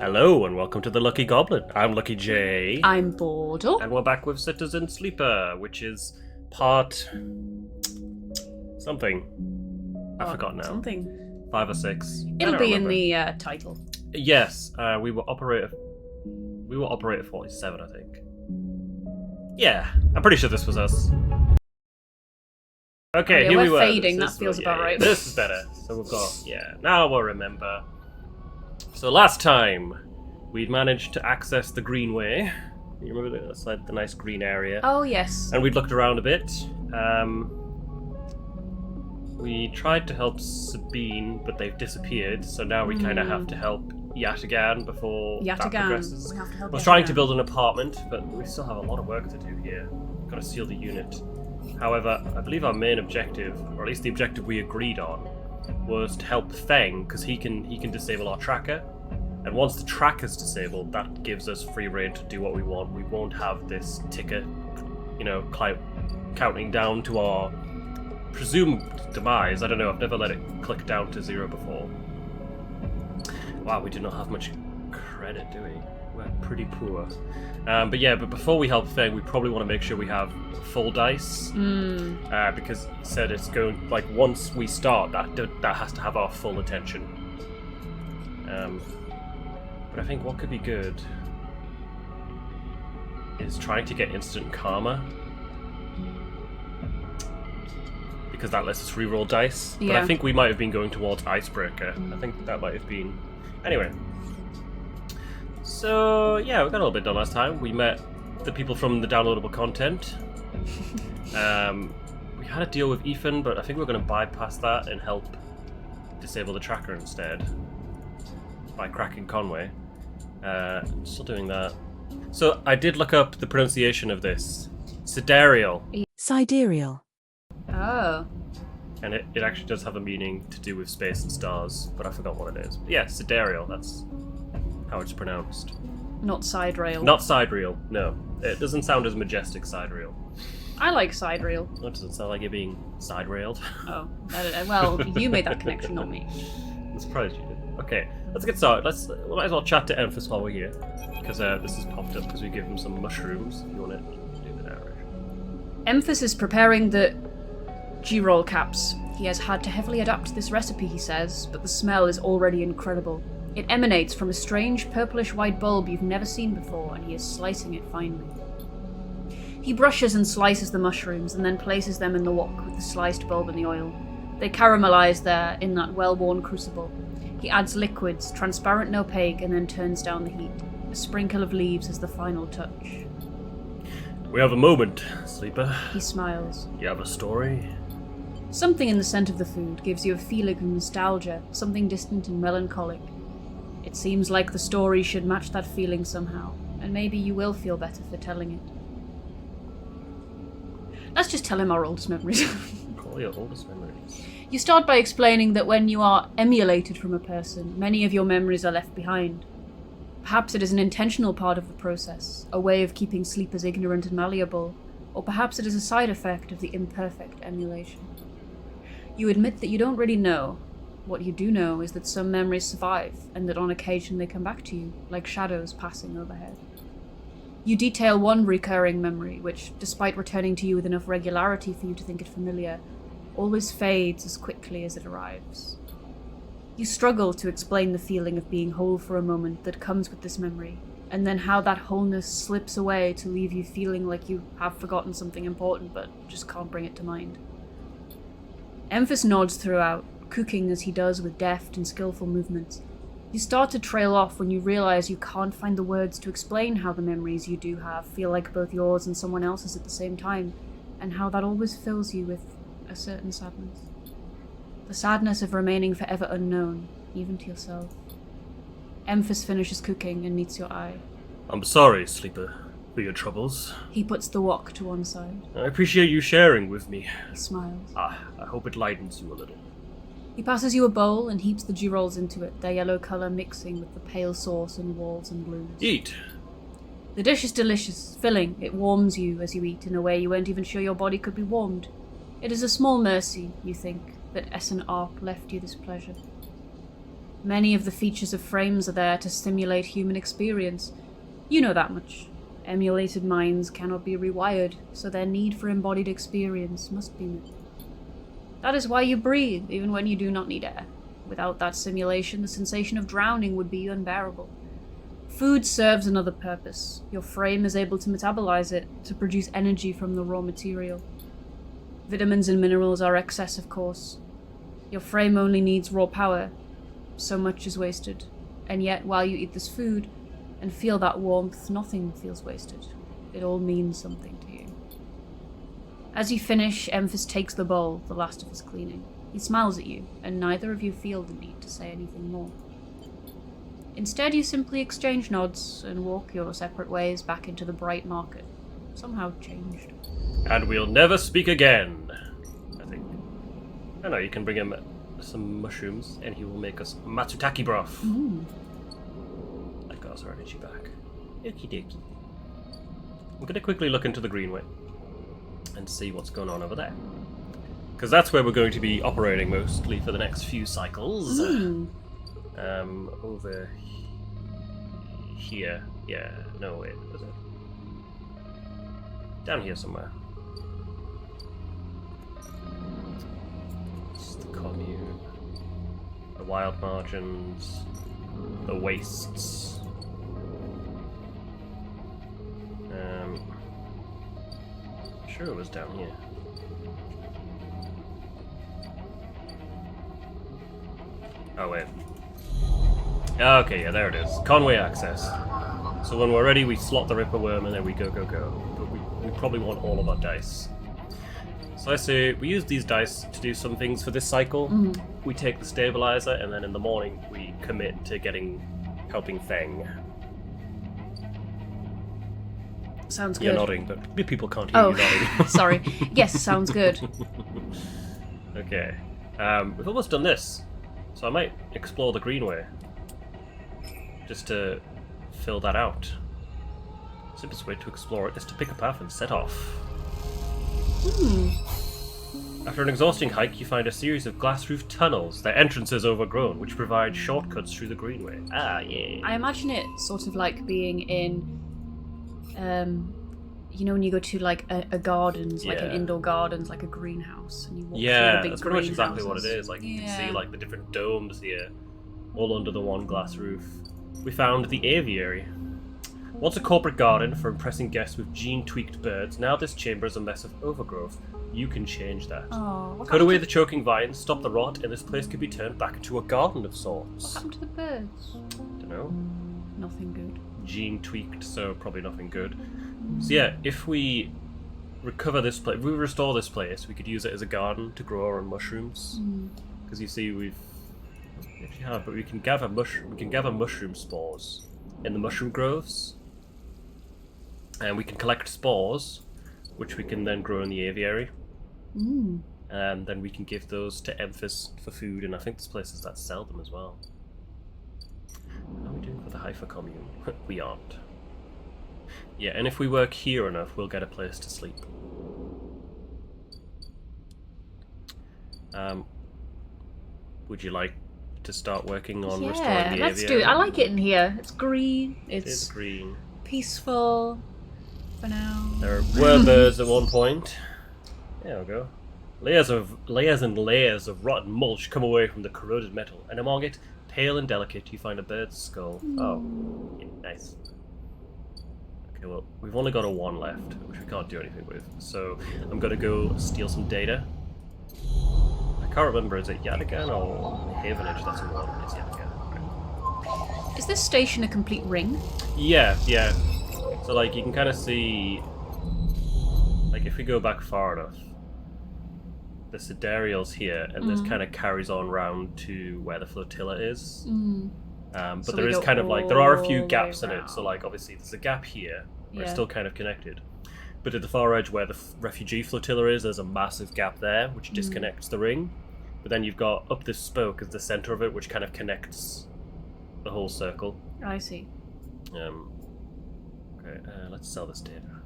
Hello and welcome to the Lucky Goblin. I'm Lucky J. I'm Bordeaux. And we're back with Citizen Sleeper, which is part... something. I forgot now. Something. 5 or 6. It'll be in the title. Yes, we were operator 47, I think. Yeah, I'm pretty sure this was us. Okay, Yeah, here we we're were. fading, that feels about right. This is better. So we've got, now we'll remember. So last time, we'd managed to access the Greenway. You remember that's like the nice green area? Oh, yes. And we'd looked around a bit. We tried to help Sabine, but they've disappeared, so now we kind of have to help Yatagan before that progresses. We have to help I was trying to build an apartment, but we still have a lot of work to do here. We've got to seal the unit. However, I believe our main objective, or at least the objective we agreed on, was to help Feng, because he can disable our tracker. And once the tracker's disabled, that gives us free reign to do what we want. We won't have this ticker, counting down to our presumed demise. I don't know, I've never let it click down to 0 before. Wow, we do not have much credit, do we? We're pretty poor. But before we help Feng, we probably want to make sure we have full dice. Because he said it's going, once we start, that has to have our full attention. But I think what could be good is trying to get instant karma. Because that lets us reroll dice. Yeah. But I think we might have been going towards Icebreaker. I think that might have been... Anyway. So, yeah, we got a little bit done last time. We met the people from the downloadable content. We had a deal with Ethan, but I think we're going to bypass that and help disable the tracker instead. By cracking Conway. Still doing that. So, I did look up the pronunciation of this. Sidereal. Sidereal. Oh. And it actually does have a meaning to do with space and stars, but I forgot what it is. But yeah, sidereal, that's how it's pronounced. Not side rail. Not sidereal, no. It doesn't sound as majestic sidereal. I like side rail. It doesn't sound like you're being side-railed. Oh. Well, you made that connection, not me. I'm surprised you did. Okay, let's get started. We might as well chat to Emphas while we're here. Because this has popped up because we gave him some mushrooms, if you want to do the narration. Emphas is preparing the G-roll caps. He has had to heavily adapt to this recipe, he says, but the smell is already incredible. It emanates from a strange purplish-white bulb you've never seen before, and he is slicing it finely. He brushes and slices the mushrooms, and then places them in the wok with the sliced bulb and the oil. They caramelize there in that well-worn crucible. He adds liquids, transparent and opaque, and then turns down the heat. A sprinkle of leaves is the final touch. We have a moment, Sleeper. He smiles. You have a story? Something in the scent of the food gives you a feeling of nostalgia, something distant and melancholic. It seems like the story should match that feeling somehow, and maybe you will feel better for telling it. Let's just tell him our oldest memories. Call your oldest memories. You start by explaining that when you are emulated from a person, many of your memories are left behind. Perhaps it is an intentional part of the process, a way of keeping sleepers ignorant and malleable, or perhaps it is a side effect of the imperfect emulation. You admit that you don't really know. What you do know is that some memories survive, and that on occasion they come back to you, like shadows passing overhead. You detail one recurring memory, which, despite returning to you with enough regularity for you to think it familiar, always fades as quickly as it arrives. You struggle to explain the feeling of being whole for a moment that comes with this memory, and then how that wholeness slips away to leave you feeling like you have forgotten something important but just can't bring it to mind. Emphas nods throughout, cooking as he does with deft and skillful movements. You start to trail off when you realize you can't find the words to explain how the memories you do have feel like both yours and someone else's at the same time, and how that always fills you with a certain sadness. The sadness of remaining forever unknown, even to yourself. Emphas finishes cooking and meets your eye. I'm sorry, Sleeper, for your troubles. He puts the wok to one side. I appreciate you sharing with me. He smiles. I hope it lightens you a little. He passes you a bowl and heaps the G-rolls into it, their yellow colour mixing with the pale sauce and walls and blues. Eat! The dish is delicious, filling. It warms you as you eat in a way you weren't even sure your body could be warmed. It is a small mercy, you think, that Essen Arp left you this pleasure. Many of the features of frames are there to stimulate human experience. You know that much. Emulated minds cannot be rewired, so their need for embodied experience must be met. That is why you breathe, even when you do not need air. Without that simulation, the sensation of drowning would be unbearable. Food serves another purpose. Your frame is able to metabolize it, to produce energy from the raw material. Vitamins and minerals are excess, of course. Your frame only needs raw power. So much is wasted. And yet, while you eat this food and feel that warmth, nothing feels wasted. It all means something to you. As you finish, Emphas takes the bowl, the last of his cleaning. He smiles at you, and neither of you feel the need to say anything more. Instead, you simply exchange nods and walk your separate ways back into the bright market, somehow changed. And we'll never speak again, I think. I know, you can bring him some mushrooms, and he will make us matsutake broth. That got us our energy back. Okie dokie. I'm going to quickly look into the greenway and see what's going on over there. Because that's where we're going to be operating mostly for the next few cycles. Over here. Yeah, no, wait, was it? Down here somewhere. It's the commune. The wild margins. The wastes. Sure it was down here. Oh, wait. Okay, yeah, there it is. Conway access. So when we're ready, we slot the Ripper Worm and then we go. But we probably want all of our dice. So I say we use these dice to do some things for this cycle. We take the stabilizer and then in the morning we commit to helping Feng. Sounds good. You're nodding, but people can't hear you nodding. Sorry. Yes, sounds good. Okay. We've almost done this. So I might explore the greenway. Just to fill that out. Simplest way to explore it is to pick a path and set off. After an exhausting hike, you find a series of glass-roofed tunnels. Their entrances overgrown, which provide shortcuts through the greenway. Ah, yeah. I imagine it sort of like being in, you know, when you go to like a gardens, like an indoor gardens, like a greenhouse, and you walk through the big that's pretty much exactly greenhouses. what it is. Like you can see like the different domes here, all under the one glass roof. We found the aviary. Once a corporate garden for impressing guests with gene-tweaked birds, now this chamber is a mess of overgrowth. You can change that. Cut away the choking vines, stop the rot, and this place could be turned back into a garden of sorts. What happened to the birds? Don't know. Nothing good. Gene-tweaked, so probably nothing good. So yeah, if we recover this place, if we restore this place, we could use it as a garden to grow our own mushrooms. Because you see, we can gather mushroom spores in the mushroom groves, and we can collect spores, which we can then grow in the aviary. And then we can give those to Emphas for food, and I think there's places that sell them as well. How are we doing for the Haifa commune? We aren't. Yeah, and if we work here enough, we'll get a place to sleep. Would you like to start working on restoring the aviary? Yeah, let's do it. I like it in here. It's green. It is green. Peaceful. For now. There were birds at one point. There we go. Layers and layers of rotten mulch come away from the corroded metal, and among it, pale and delicate, you find a bird's skull. Oh, yeah, nice. Okay, well, we've only got a 1 left, which we can't do anything with. So I'm gonna go steal some data. I can't remember, is it Yadigan or Havenage? That's a 1. It's Yadigan. Right. Is this station a complete ring? Yeah. So like you can kind of see, like if we go back far enough, the Siderial's here, and this kind of carries on round to where the flotilla is. But So there we is go kind of like, there are a all few the gaps way in it. So like obviously there's a gap here, where it's Yeah. still kind of connected. But at the far edge where the refugee flotilla is, there's a massive gap there, which disconnects the ring. But then you've got up this spoke as the center of it, which kind of connects the whole circle. I see. Okay, let's sell this data.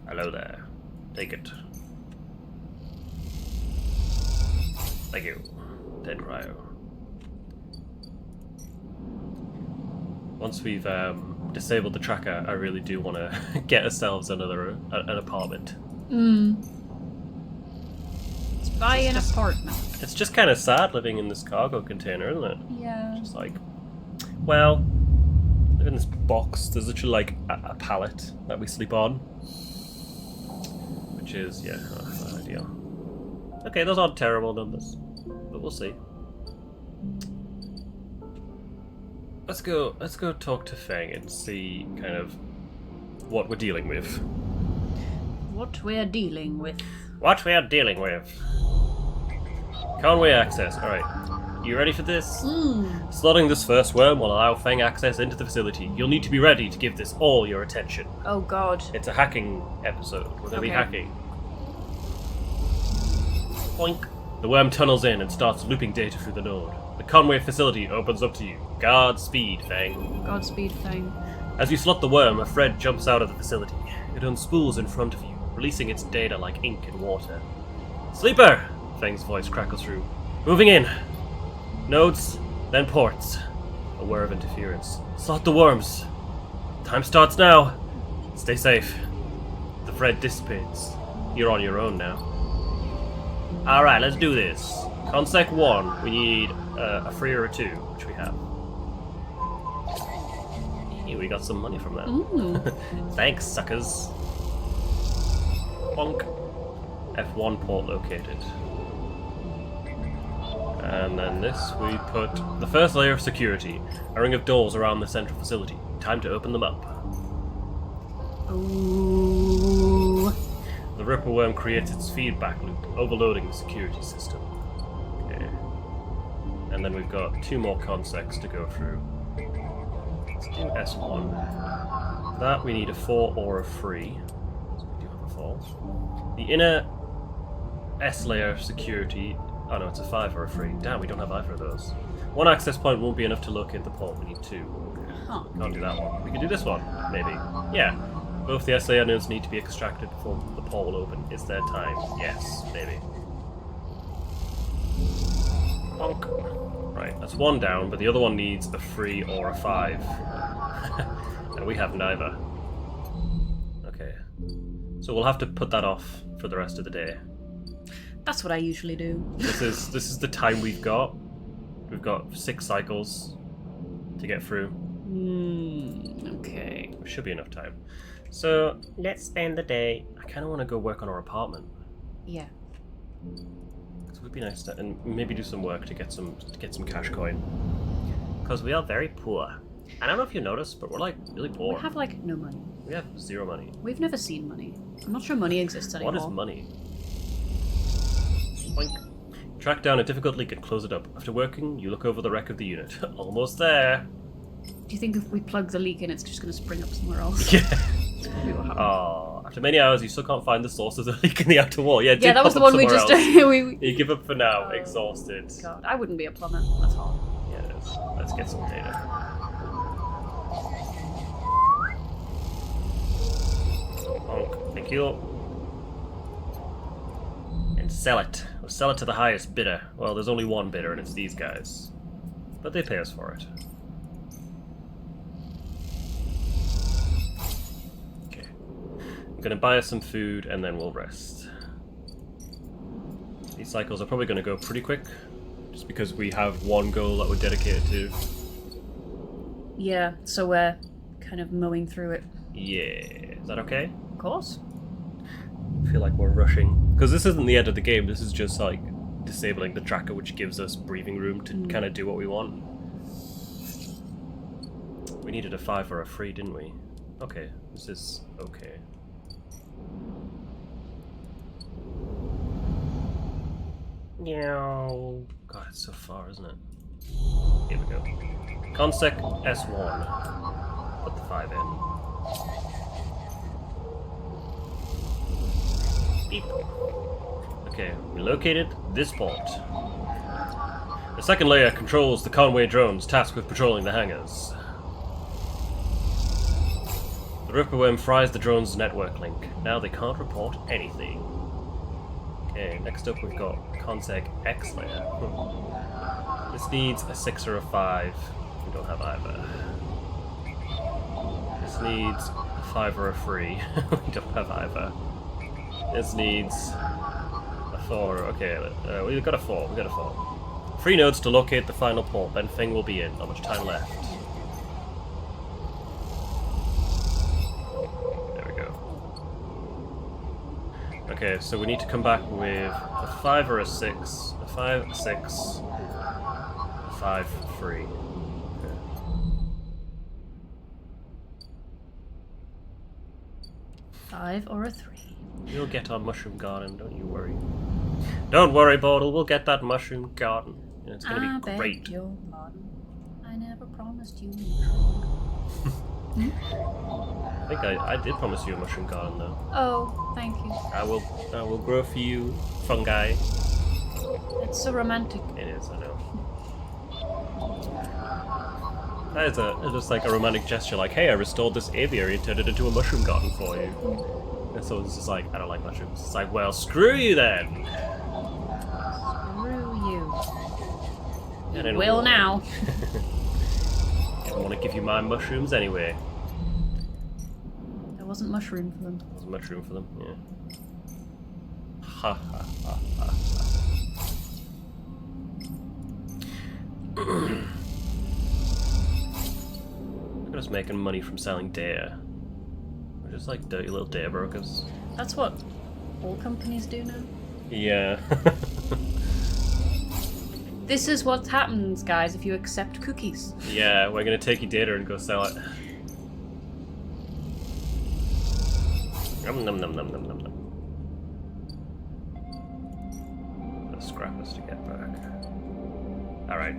Hello there. Take it. Thank you. Dead cryo. Once we've disabled the tracker, I really do want to get ourselves an apartment. Let's buy an apartment. It's just kind of sad living in this cargo container, isn't it? Yeah. Just like, well, live in this box. There's literally like a pallet that we sleep on, which is not ideal. Okay, those aren't terrible numbers, but we'll see. Let's go talk to Feng and see kind of what we're dealing with. What we're dealing with. What we are dealing with. Conway access. Alright. You ready for this? Slotting this first worm will allow Feng access into the facility. You'll need to be ready to give this all your attention. Oh god. It's a hacking episode. We're gonna be hacking. Boink. The worm tunnels in and starts looping data through the node. The Conway facility opens up to you. Godspeed, Feng. Godspeed, Feng. As you slot the worm, a thread jumps out of the facility. It unspools in front of you, releasing its data like ink in water. Sleeper! Feng's voice crackles through. Moving in. Nodes, then ports. Aware of interference. Slot the worms. Time starts now. Stay safe. The thread dissipates. You're on your own now. Alright, let's do this. Consec 1, we need a 3 or a 2, which we have. Hey, we got some money from that. Thanks, suckers. Bonk. F1 port located. And then this, we put the first layer of security. A ring of doors around the central facility. Time to open them up. Ooh. The Ripper Worm creates its feedback loop, overloading the security system. Okay. And then we've got 2 more consecs to go through. Let's do S1. For that we need a 4 or a 3. So we do have a 4. The inner S layer of security... Oh no, it's a 5 or a 3. Damn, we don't have either of those. 1 access point won't be enough to locate the port, we need 2. Okay. Huh. Can't do that one. We can do this one, maybe. Yeah. Both the SA nodes need to be extracted before the port will open. Is there time? Yes, maybe. Bonk. Right, that's 1 down, but the other one needs a 3 or a 5. And we have neither. Okay. So we'll have to put that off for the rest of the day. That's what I usually do. This is the time we've got. We've got 6 cycles to get through. Okay. There should be enough time. So let's spend the day. I kind of want to go work on our apartment. Yeah. It would be nice to, and maybe do some work to get some cash coin. Because we are very poor. I don't know if you noticed, but we're like really poor. We have like no money. We have 0 money. We've never seen money. I'm not sure money exists anymore. What is money? Boink. Track down a difficult leak and close it up. After working, you look over the wreck of the unit. Almost there. Do you think if we plug the leak in, it's just going to spring up somewhere else? Yeah. Maybe what happened. Oh, after many hours, you still can't find the source of the leak in the outer wall. Yeah, Yeah, that was the one we just... You give up for now, exhausted. God, I wouldn't be a plumber. That's hard. Yeah, it is. Let's get some data. Bonk. Thank you. And sell it. We'll sell it to the highest bidder. Well, there's only one bidder, and it's these guys. But they pay us for it. Okay. I'm gonna buy us some food, and then we'll rest. These cycles are probably gonna go pretty quick, just because we have one goal that we're dedicated to. Yeah, so we're kind of mowing through it. Yeah. Is that okay? Of course. I feel like we're rushing. Because this isn't the end of the game, this is just like disabling the tracker, which gives us breathing room to kind of do what we want. We needed a 5 or a 3, didn't we? Okay, this is okay. No. God, it's so far, isn't it? Here we go. Consec S1. Put the 5 in. Beep. Okay, we located this port. The second layer controls the Conway drones tasked with patrolling the hangars. The Ripper Worm fries the drone's network link. Now they can't report anything. Okay, next up we've got Consec X layer. This needs a 6 or a 5. We don't have either. This needs a 5 or a 3. We don't have either. This needs a 4. Okay, we've got a 4. We've got a 4. 3 nodes to locate the final port. Then Thing will be in. Not much time left. There we go. Okay, so we need to come back with a 5 or a 6. A 5, 6, a 5, 3. Okay. 5 or a 3. We'll get our mushroom garden, don't you worry. Don't worry, Bordle, we'll get that mushroom garden. And it's gonna be great. Beg your pardon. I never promised you. I think I did promise you a mushroom garden, though. Oh, thank you. I will grow for you fungi. It's so romantic. It is, I know. That is just like a romantic gesture, like, hey, I restored this aviary and turned it into a mushroom garden for you. And so it's just like, I don't like mushrooms. It's like, well, screw you then! Screw you. You will now. I don't want to give you my mushrooms anyway. There wasn't mushroom for them. There wasn't mushroom for them, yeah. Ha ha ha ha ha. Look at us making money from selling deer. We're just like dirty little deer brokers. That's what all companies do now. Yeah. This is what happens, guys, if you accept cookies. Yeah, we're gonna take your data and go sell it. Num num num num num num num. The scrappers to get back. Alright.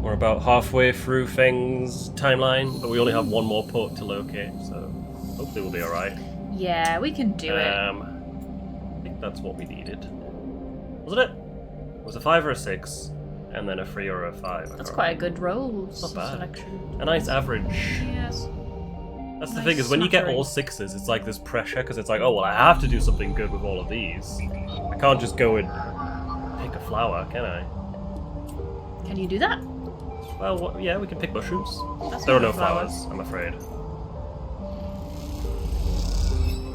We're about halfway through Feng's timeline, but we only have one more port to locate, so hopefully we'll be alright. Yeah, we can do it. I think that's what we needed. Wasn't it? It was a 5 or a 6, and then a 3 or a 5. That's quite a good roll Not bad. selection. A nice average. Yes. That's the Nice thing, is when you get smattering. all 6s, it's like this pressure, because it's like, oh, well, I have to do something good with all of these. I can't just go and pick a flower, can I? Can you do that? Well, yeah, we can pick mushrooms. That's There are not a no flower. flowers, I'm afraid.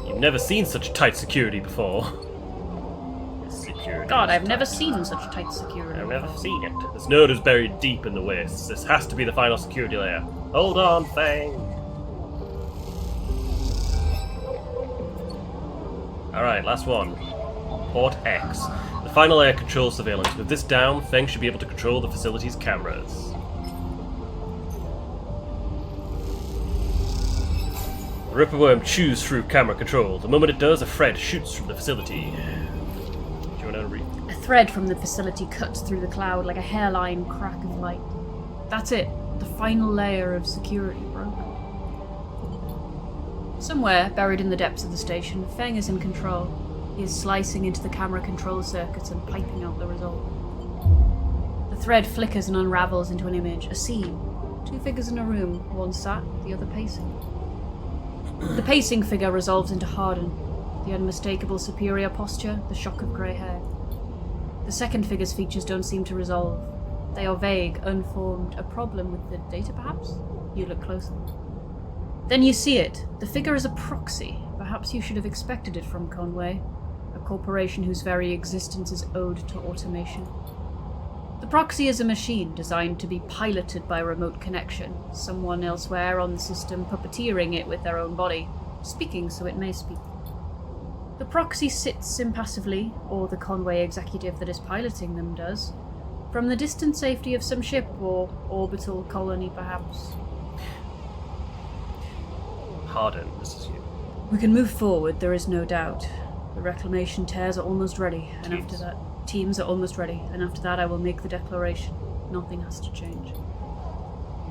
You've never seen such tight security before. Security. God, is I've never tight. seen such tight security. I've never seen it. This node is buried deep in the wastes. This has to be the final security layer. Hold on, Fang. Alright, last one. Port X. The final layer controls surveillance. With this down, Feng should be able to control the facility's cameras. The Ripperworm chews through camera control. The moment it does, a thread shoots from the facility. Do you want to read? A thread from the facility cuts through the cloud like a hairline crack of light. That's it. The final layer of security broken. Somewhere, buried in the depths of the station, Feng is in control. He is slicing into the camera control circuits and piping out the result. The thread flickers and unravels into an image, a scene. 2 figures in a room, one sat, the other pacing. The pacing figure resolves into Harden, the unmistakable superior posture, the shock of grey hair. The second figure's features don't seem to resolve. They are vague, unformed, a problem with the data perhaps? You look closer. Then you see it. The figure is a proxy. Perhaps you should have expected it from Conway, a corporation whose very existence is owed to automation. The proxy is a machine designed to be piloted by remote connection, someone elsewhere on the system puppeteering it with their own body, speaking so it may speak. The proxy sits impassively, or the Conway executive that is piloting them does, from the distant safety of some ship or orbital colony perhaps. Harden, this is you. We can move forward, there is no doubt. The reclamation tears are almost ready, and after that, teams are almost ready, and after that I will make the declaration. Nothing has to change.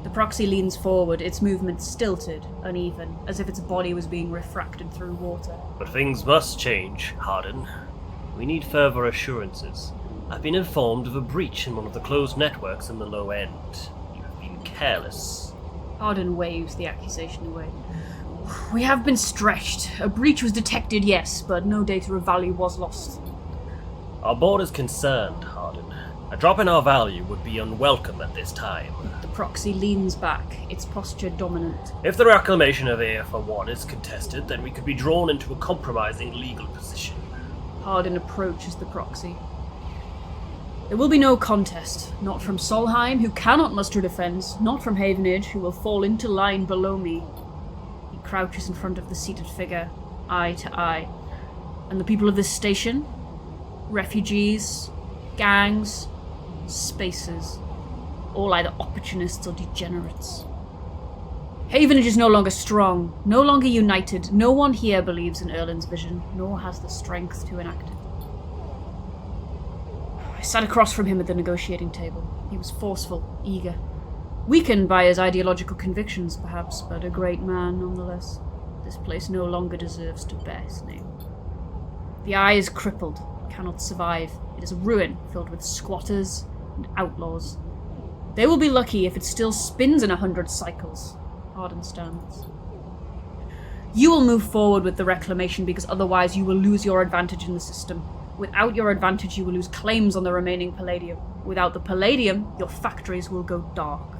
The proxy leans forward, its movement stilted, uneven, as if its body was being refracted through water. But things must change, Harden. We need further assurances. I've been informed of a breach in one of the closed networks in the low end. You have been careless. Arden waves the accusation away. We have been stretched. A breach was detected, yes, but no data of value was lost. Our board is concerned, Hardin. A drop in our value would be unwelcome at this time. The proxy leans back, its posture dominant. If the reclamation of AFO-1 is contested, then we could be drawn into a compromising legal position. Hardin approaches the proxy. There will be no contest, not from Solheim, who cannot muster defense, not from Havenage, who will fall into line below me. He crouches in front of the seated figure, eye to eye. And the people of this station? Refugees, gangs, spacers, all either opportunists or degenerates. Havenage is no longer strong, no longer united. No one here believes in Erlin's vision, nor has the strength to enact it. I sat across from him at the negotiating table. He was forceful, eager. Weakened by his ideological convictions, perhaps, but a great man nonetheless. This place no longer deserves to bear his name. The eye is crippled, cannot survive. It is a ruin filled with squatters and outlaws. They will be lucky if it still spins in 100 cycles. Hardin stands. You will move forward with the reclamation because otherwise you will lose your advantage in the system. Without your advantage, you will lose claims on the remaining palladium. Without the palladium, your factories will go dark.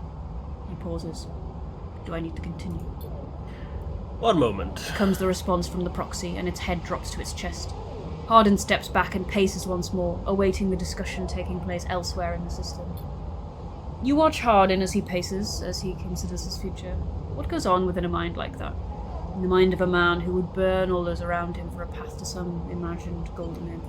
He pauses. Do I need to continue? One moment. Comes the response from the proxy, and its head drops to its chest. Hardin steps back and paces once more, awaiting the discussion taking place elsewhere in the system. You watch Hardin as he paces, as he considers his future. What goes on within a mind like that? In the mind of a man who would burn all those around him for a path to some imagined golden end.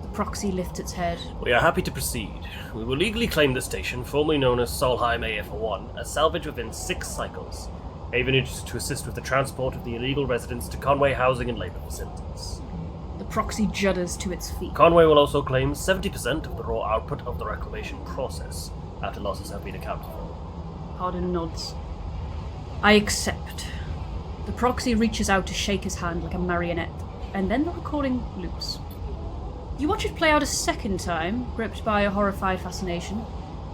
The proxy lifts its head. We are happy to proceed. We will legally claim the station, formerly known as Solheim AF1, as salvage within 6 cycles. Havenage to assist with the transport of the illegal residents to Conway housing and labour facilities. The proxy judders to its feet. Conway will also claim 70% of the raw output of the reclamation process, after losses have been accounted for. Hardin nods. I accept. The proxy reaches out to shake his hand like a marionette, and then the recording loops. You watch it play out a second time, gripped by a horrified fascination.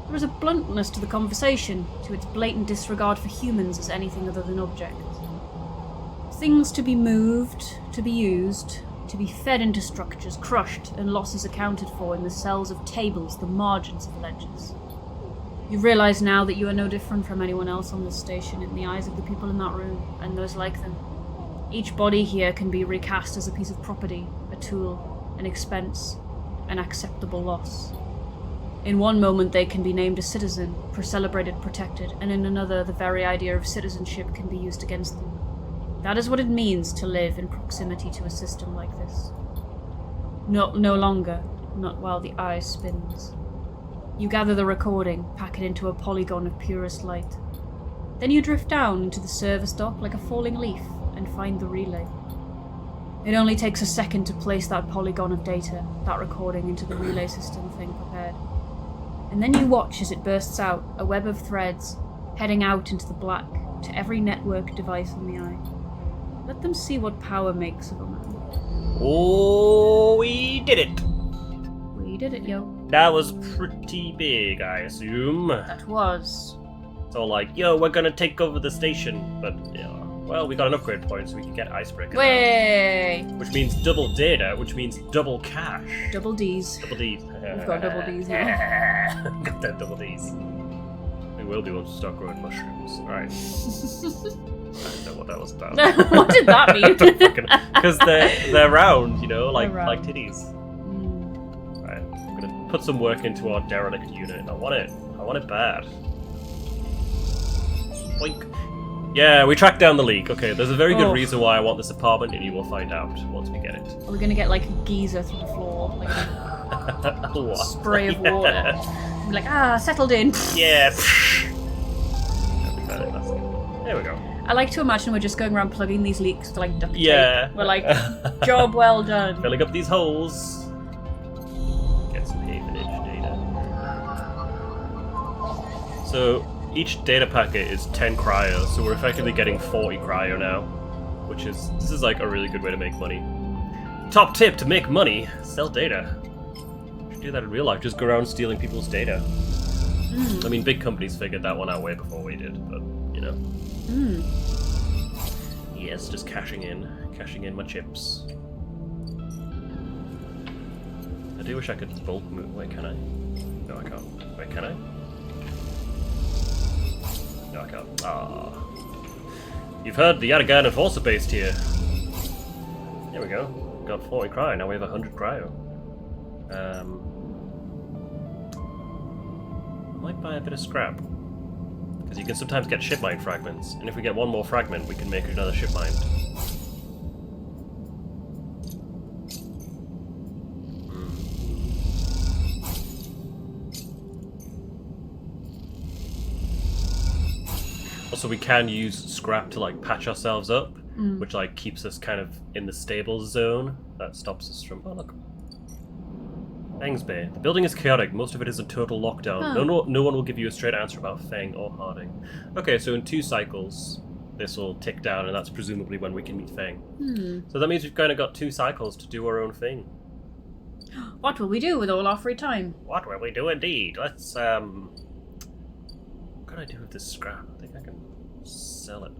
There is a bluntness to the conversation, to its blatant disregard for humans as anything other than objects. Things to be moved, to be used, to be fed into structures, crushed, and losses accounted for in the cells of tables, the margins of ledgers. You realise now that you are no different from anyone else on this station in the eyes of the people in that room, and those like them. Each body here can be recast as a piece of property, a tool, an expense, an acceptable loss. In one moment they can be named a citizen, celebrated, protected, and in another the very idea of citizenship can be used against them. That is what it means to live in proximity to a system like this. No longer, not while the eye spins. You gather the recording, pack it into a polygon of purest light. Then you drift down into the service dock like a falling leaf and find the relay. It only takes a second to place that polygon of data, that recording, into the relay system thing prepared. And then you watch as it bursts out, a web of threads, heading out into the black, to every network device on the eye. Let them see what power makes of a man. Oh, we did it! We did it, yo. That was pretty big, I assume. That was. So like, yo, we're gonna take over the station, but, yeah, well, we got an upgrade point so we can get Icebreaker now. Way! Which means double data, which means double cash. Double D's. Double D's. We've got double D's now. Got that double D's. We will be once we start growing mushrooms. Right. I don't know what that was about. What did that mean? Because they're round, you know, like titties. Right. I'm gonna put some work into our derelict unit. I want it bad. Boink. Yeah, we tracked down the leak. Okay, there's a very good reason why I want this apartment, and you will find out once we get it. Are we gonna get like a geyser through the floor? Like a spray of water. Be like, settled in. Yeah. There we go. I like to imagine we're just going around plugging these leaks with like duct tape. Yeah. We're like, job well done. Filling up these holes. Get some Havenage data. So each data packet is 10 cryo, so we're effectively getting 40 cryo now, this is like a really good way to make money. Top tip to make money: sell data. You should do that in real life. Just go around stealing people's data. I mean, big companies figured that one out way before we did, but you know. Yes, just cashing in my chips. I do wish I could bulk move. Wait, can I? No, I can't. Wait, can I? No, I can't. Ah. You've heard the Yataghan Enforcer based here. There we go. Got 40 cryo, now we have 100 cryo. Might buy a bit of scrap. Because you can sometimes get ship mine fragments, and if we get one more fragment, we can make another ship mine. Also, we can use scrap to like patch ourselves up, which like keeps us kind of in the stable zone. That stops us from. Oh look, Fang's Bay. The building is chaotic. Most of it is a total lockdown. Oh. No one will give you a straight answer about Fang or Harding. Okay, so in 2 cycles, this will tick down, and that's presumably when we can meet Fang. So that means we've kind of got 2 cycles to do our own thing. What will we do with all our free time? What will we do indeed? Let's what can I do with this scrap? I think I can sell it.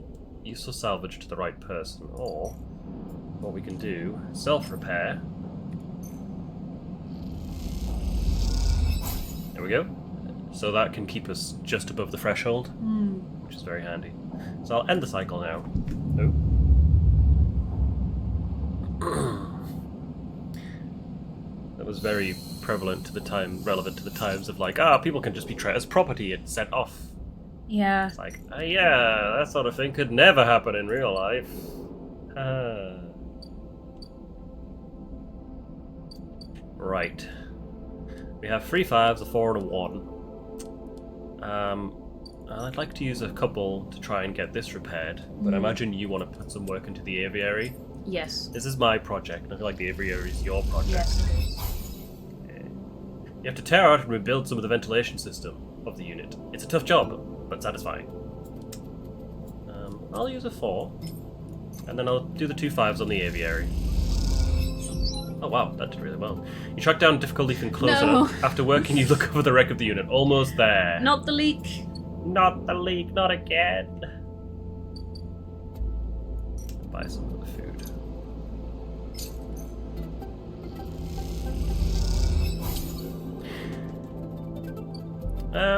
Useful salvage to the right person, or what we can do, self-repair. There we go. So that can keep us just above the threshold, which is very handy. So I'll end the cycle now. That was very relevant to the times of like, people can just be treated as property and sent off. Yeah. It's like, yeah, that sort of thing could never happen in real life. Right. We have 3 5s, a 4, and a 1. I'd like to use a couple to try and get this repaired, but I imagine you want to put some work into the aviary. Yes. This is my project, and I feel like the aviary is your project. Yes, it is. You have to tear out and rebuild some of the ventilation system of the unit. It's a tough job, but satisfying. I'll use a 4, and then I'll do the 2 5s on the aviary. Oh wow, that did really well. You track down difficult leak and close it up. After working, you look over the wreck of the unit. Almost there. Not the leak. Not the leak, not again. Buy some of the food.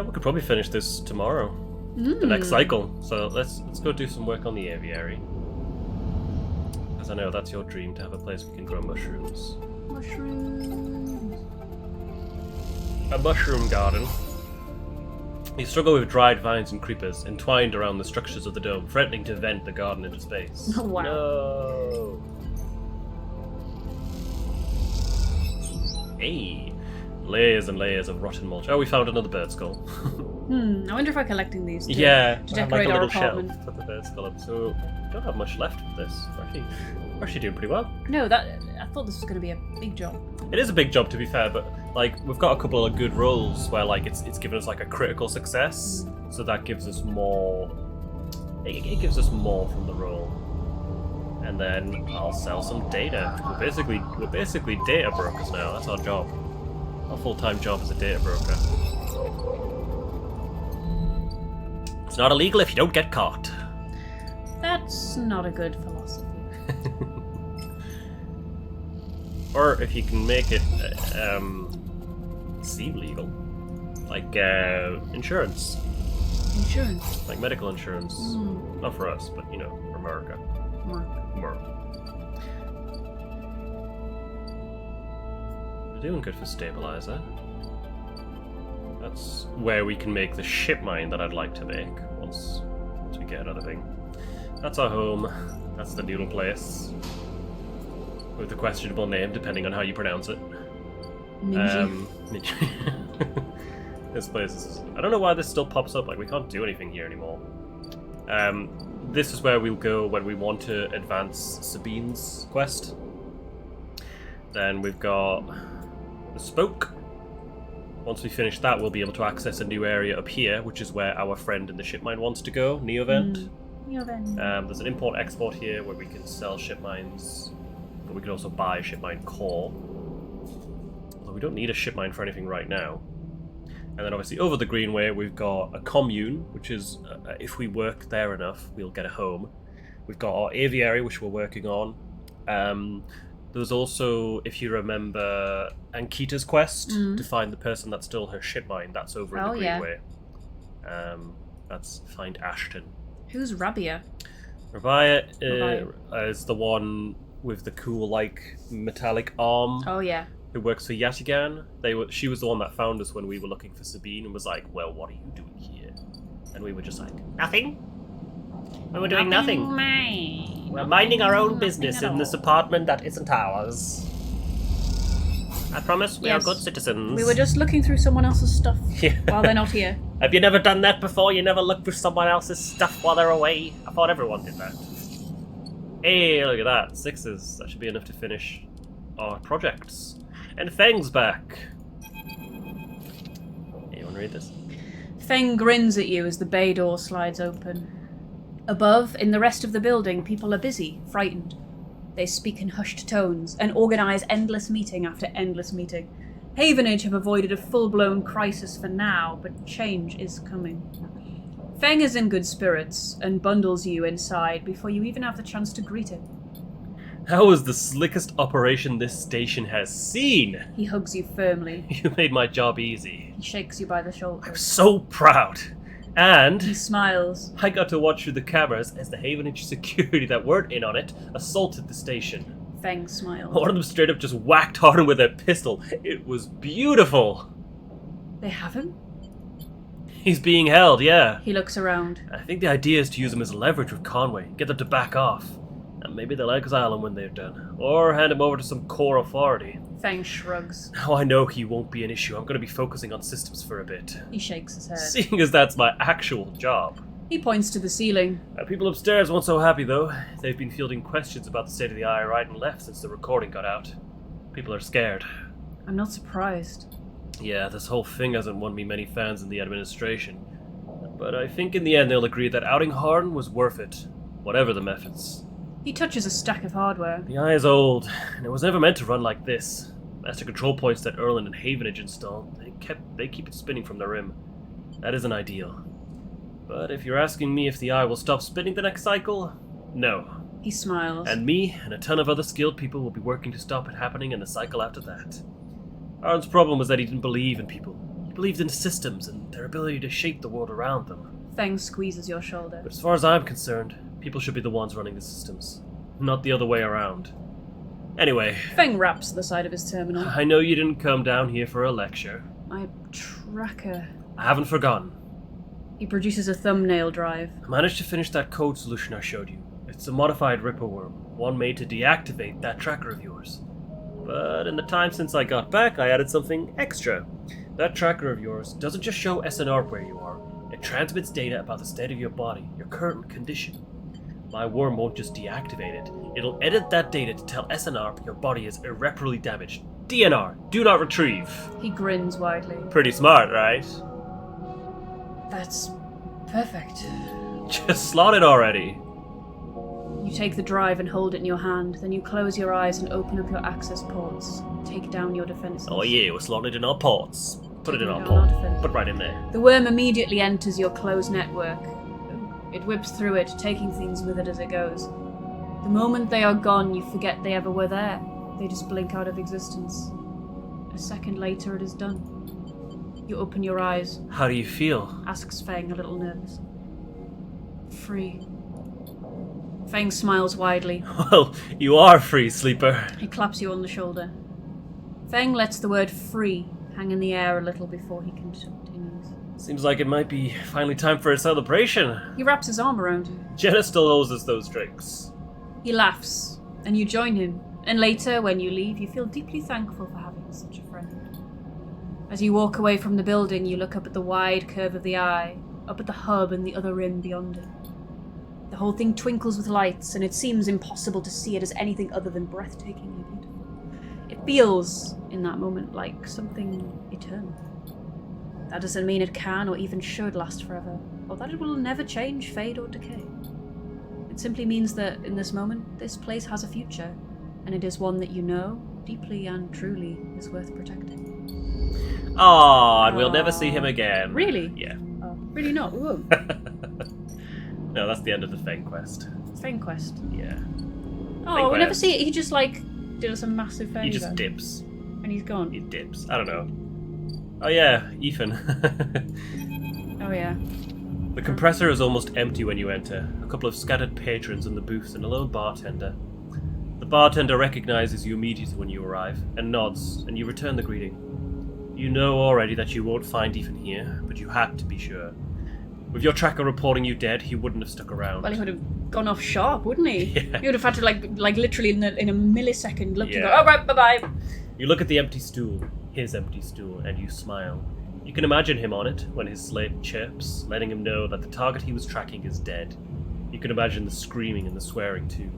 We could probably finish this tomorrow. The next cycle. So let's go do some work on the aviary. Because I know that's your dream, to have a place we can grow mushrooms. Mushrooms. A mushroom garden. You struggle with dried vines and creepers entwined around the structures of the dome, threatening to vent the garden into space. Oh, wow. No. Hey. Layers and layers of rotten mulch. Oh, we found another bird skull. I wonder if I'm collecting these to Yeah, to I have like decorate a our little shelf. apartment. Put the bird skull up. So we don't have much left of this. We're actually doing pretty well. No, I thought this was going to be a big job. It is a big job, to be fair, but like we've got a couple of good rolls where like it's given us like a critical success, so that gives us more. It gives us more from the roll, and then I'll sell some data. We're basically data brokers now. That's our job. Our full-time job is a data broker. It's not illegal if you don't get caught. That's not a good philosophy. Or if you can make it seem legal, like insurance, like medical insurance. Not for us, but you know, for America. America. We're doing good for stabilizer. That's where we can make the ship mine that I'd like to make once we get another thing. That's our home. That's the noodle place. With a questionable name, depending on how you pronounce it. This place is... I don't know why this still pops up, like we can't do anything here anymore. This is where we'll go when we want to advance Sabine's quest. Then we've got the Spoke. Once we finish that, we'll be able to access a new area up here, which is where our friend in the ship mine wants to go, Neovent. There's an import-export here where we can sell ship mines, but we can also buy a ship mine core. Although we don't need a ship mine for anything right now. And then obviously over the Greenway we've got a commune, which is, if we work there enough, we'll get a home, We've got our aviary, which we're working on. There's also, if you remember, Ankita's quest to find the person that stole her ship mine. That's over in the Greenway. That's find Ashton. Who's Rabia? Rabia is the one with the cool, like, metallic arm. Oh, yeah. Who works for Yatigan. She was the one that found us when we were looking for Sabine and was like, well, what are you doing here? And we were just like, nothing. We were doing nothing. We're minding our own business in this apartment that isn't ours. I promise we are good citizens. We were just looking through someone else's stuff while they're not here. Have you never done that before? You never looked through someone else's stuff while they're away? I thought everyone did that. Hey, look at that. 6s. That should be enough to finish our projects. And Feng's back. Hey, you want to read this? Feng grins at you as the bay door slides open. Above, in the rest of the building, people are busy, frightened. They speak in hushed tones and organise endless meeting after endless meeting. Havenage have avoided a full-blown crisis for now, but change is coming. Feng is in good spirits and bundles you inside before you even have the chance to greet him. That was the slickest operation this station has seen. He hugs you firmly. You made my job easy. He shakes you by the shoulder. I'm so proud. And he smiles. I got to watch through the cameras as the Havenage security that weren't in on it assaulted the station. Feng smiles. One of them straight up just whacked Harden with a pistol. It was beautiful. They have him? He's being held, yeah. He looks around. I think the idea is to use him as leverage with Conway, get them to back off. And maybe they'll exile him when they're done. Or hand him over to some core authority. Feng shrugs. Now I know he won't be an issue. I'm going to be focusing on systems for a bit. He shakes his head. Seeing as that's my actual job. He points to the ceiling. People upstairs weren't so happy, though. They've been fielding questions about the state of the eye right and left since the recording got out. People are scared. I'm not surprised. Yeah, this whole thing hasn't won me many fans in the administration. But I think in the end they'll agree that outing Harden was worth it. Whatever the methods. He touches a stack of hardware. The eye is old, and it was never meant to run like this. Master control points that Erland and Havenage installed, they keep it spinning from the rim. That isn't ideal. But if you're asking me if the eye will stop spinning the next cycle, no. He smiles. And me and a ton of other skilled people will be working to stop it happening in the cycle after that. Arn's problem was that he didn't believe in people. He believed in systems and their ability to shape the world around them. Feng squeezes your shoulder. But as far as I'm concerned, people should be the ones running the systems, not the other way around. Anyway... Feng raps the side of his terminal. I know you didn't come down here for a lecture. My tracker... I haven't forgotten. He produces a thumbnail drive. I managed to finish that code solution I showed you. It's a modified Ripper worm, one made to deactivate that tracker of yours. But in the time since I got back, I added something extra. That tracker of yours doesn't just show SNR where you are. It transmits data about the state of your body, your current condition. My worm won't just deactivate it. It'll edit that data to tell SNR your body is irreparably damaged. DNR, do not retrieve. He grins widely. Pretty smart, right? That's perfect. Just slot it already. You take the drive and hold it in your hand, then you close your eyes and open up your access ports. Take down your defenses. Oh yeah, we're slotted in our ports. Put it in our port. Put right in there. The worm immediately enters your closed network. It whips through it, taking things with it as it goes. The moment they are gone, you forget they ever were there. They just blink out of existence. A second later, it is done. You open your eyes. How do you feel? Asks Feng, a little nervous. Free. Feng smiles widely. Well, you are free, sleeper. He claps you on the shoulder. Feng lets the word free hang in the air a little before he continues. Seems like it might be finally time for a celebration. He wraps his arm around you. Jenna still owes us those drinks. He laughs, and you join him. And later, when you leave, you feel deeply thankful for having such a friend. As you walk away from the building, you look up at the wide curve of the eye, up at the hub and the other rim beyond it. The whole thing twinkles with lights, and it seems impossible to see it as anything other than breathtakingly beautiful. It feels, in that moment, like something eternal. That doesn't mean it can or even should last forever, or that it will never change, fade, or decay. It simply means that, in this moment, this place has a future, and it is one that you know, deeply and truly, is worth protecting. Aww, and we'll never see him again. Really? Yeah. Oh, really not? We won't. No, that's the end of the Feng quest. Fang quest. Yeah. Oh, we never see it. He just like did us a massive favour. He just dips. And he's gone. He dips. I don't know. Oh yeah, Ethan. Oh yeah. The compressor is almost empty when you enter. A couple of scattered patrons in the booths and a lone bartender. The bartender recognizes you immediately when you arrive, and nods, and you return the greeting. You know already that you won't find Ethan here, but you had to be sure. With your tracker reporting you dead, he wouldn't have stuck around. Well, he would have gone off sharp, wouldn't he? Yeah. He would have had to like literally in a millisecond look and Yeah. go, all right, bye-bye. You look at the empty stool, his empty stool, and you smile. You can imagine him on it when his slate chirps, letting him know that the target he was tracking is dead. You can imagine the screaming and the swearing too.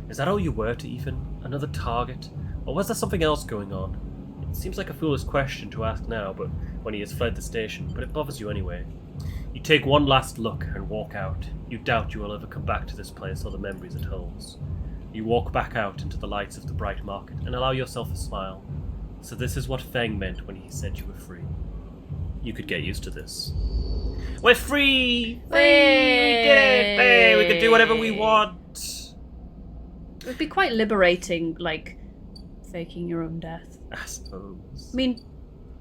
Is that all you were to Ethan? Another target? Or was there something else going on? It seems like a foolish question to ask now, but when he has fled the station, but it bothers you anyway. You take one last look and walk out. You doubt you will ever come back to this place or the memories it holds. You walk back out into the lights of the bright market and allow yourself a smile. So this is what Feng meant when he said you were free. You could get used to this. We're free! Free! We did it! Hey, we can do whatever we want! It would be quite liberating, like, faking your own death. I suppose. I mean,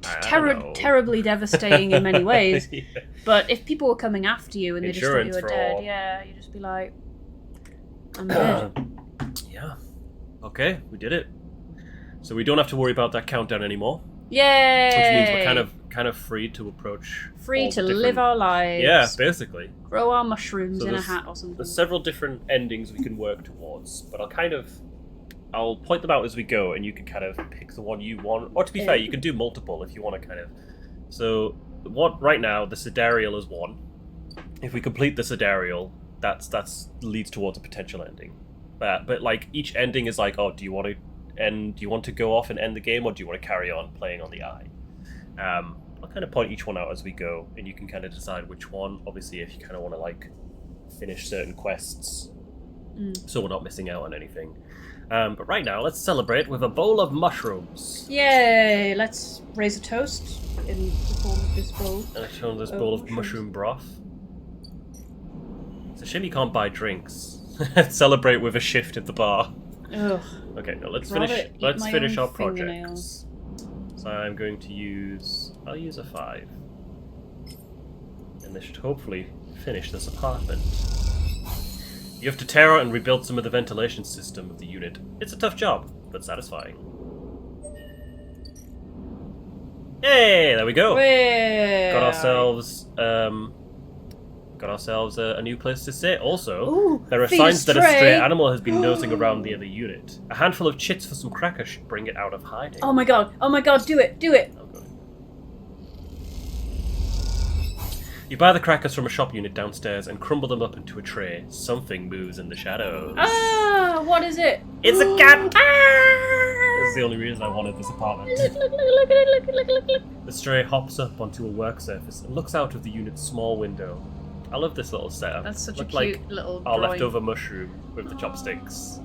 I don't know. terribly devastating in many ways. Yeah. But if people were coming after you and they just thought you Insurance were for dead, all. yeah, you'd just be like, I'm dead. Yeah. Okay, we did it. So we don't have to worry about that countdown anymore. Yay! Which means we're kind of free to approach. Free all to different- live our lives. Yeah, basically. Grow our mushrooms So in a there's- hat or something. There's several different endings we can work towards, but I'll point them out as we go, and you can kind of pick the one you want. Or to be fair, you can do multiple if you want to kind of. So right now the sidereal is one. If we complete the sidereal, that's leads towards a potential ending. But like each ending is like, oh, do you want to go off and end the game, or do you want to carry on playing on the eye? I'll kind of point each one out as we go, and you can kind of decide which one. Obviously, if you kind of want to like finish certain quests, so we're not missing out on anything. But right now, let's celebrate with a bowl of mushrooms. Yay! Let's raise a toast in the form of this bowl. And I show this bowl of mushrooms. mushroom broth. It's a shame you can't buy drinks. Celebrate with a shift at the bar. Ugh. Okay, now let's Rather finish. eat Let's my finish own our projects. fingernails. So I'm going to use. I'll use a 5, and this should hopefully finish this apartment. You have to tear out and rebuild some of the ventilation system of the unit. It's a tough job, but satisfying. Hey, there we go. Got ourselves a new place to stay. Also, Ooh, there are feed signs that a stray stray. animal has been nosing around near the unit. A handful of chits for some crackers should bring it out of hiding. Oh my god, do it! Okay. You buy the crackers from a shop unit downstairs and crumble them up into a tray. Something moves in the shadows. Ah, what is it? It's a cat! Ah! This is the only reason I wanted this apartment. Look. The stray hops up onto a work surface and looks out of the unit's small window. I love this little setup. That's such Looked a cute like little our drawing. leftover mushroom with the chopsticks.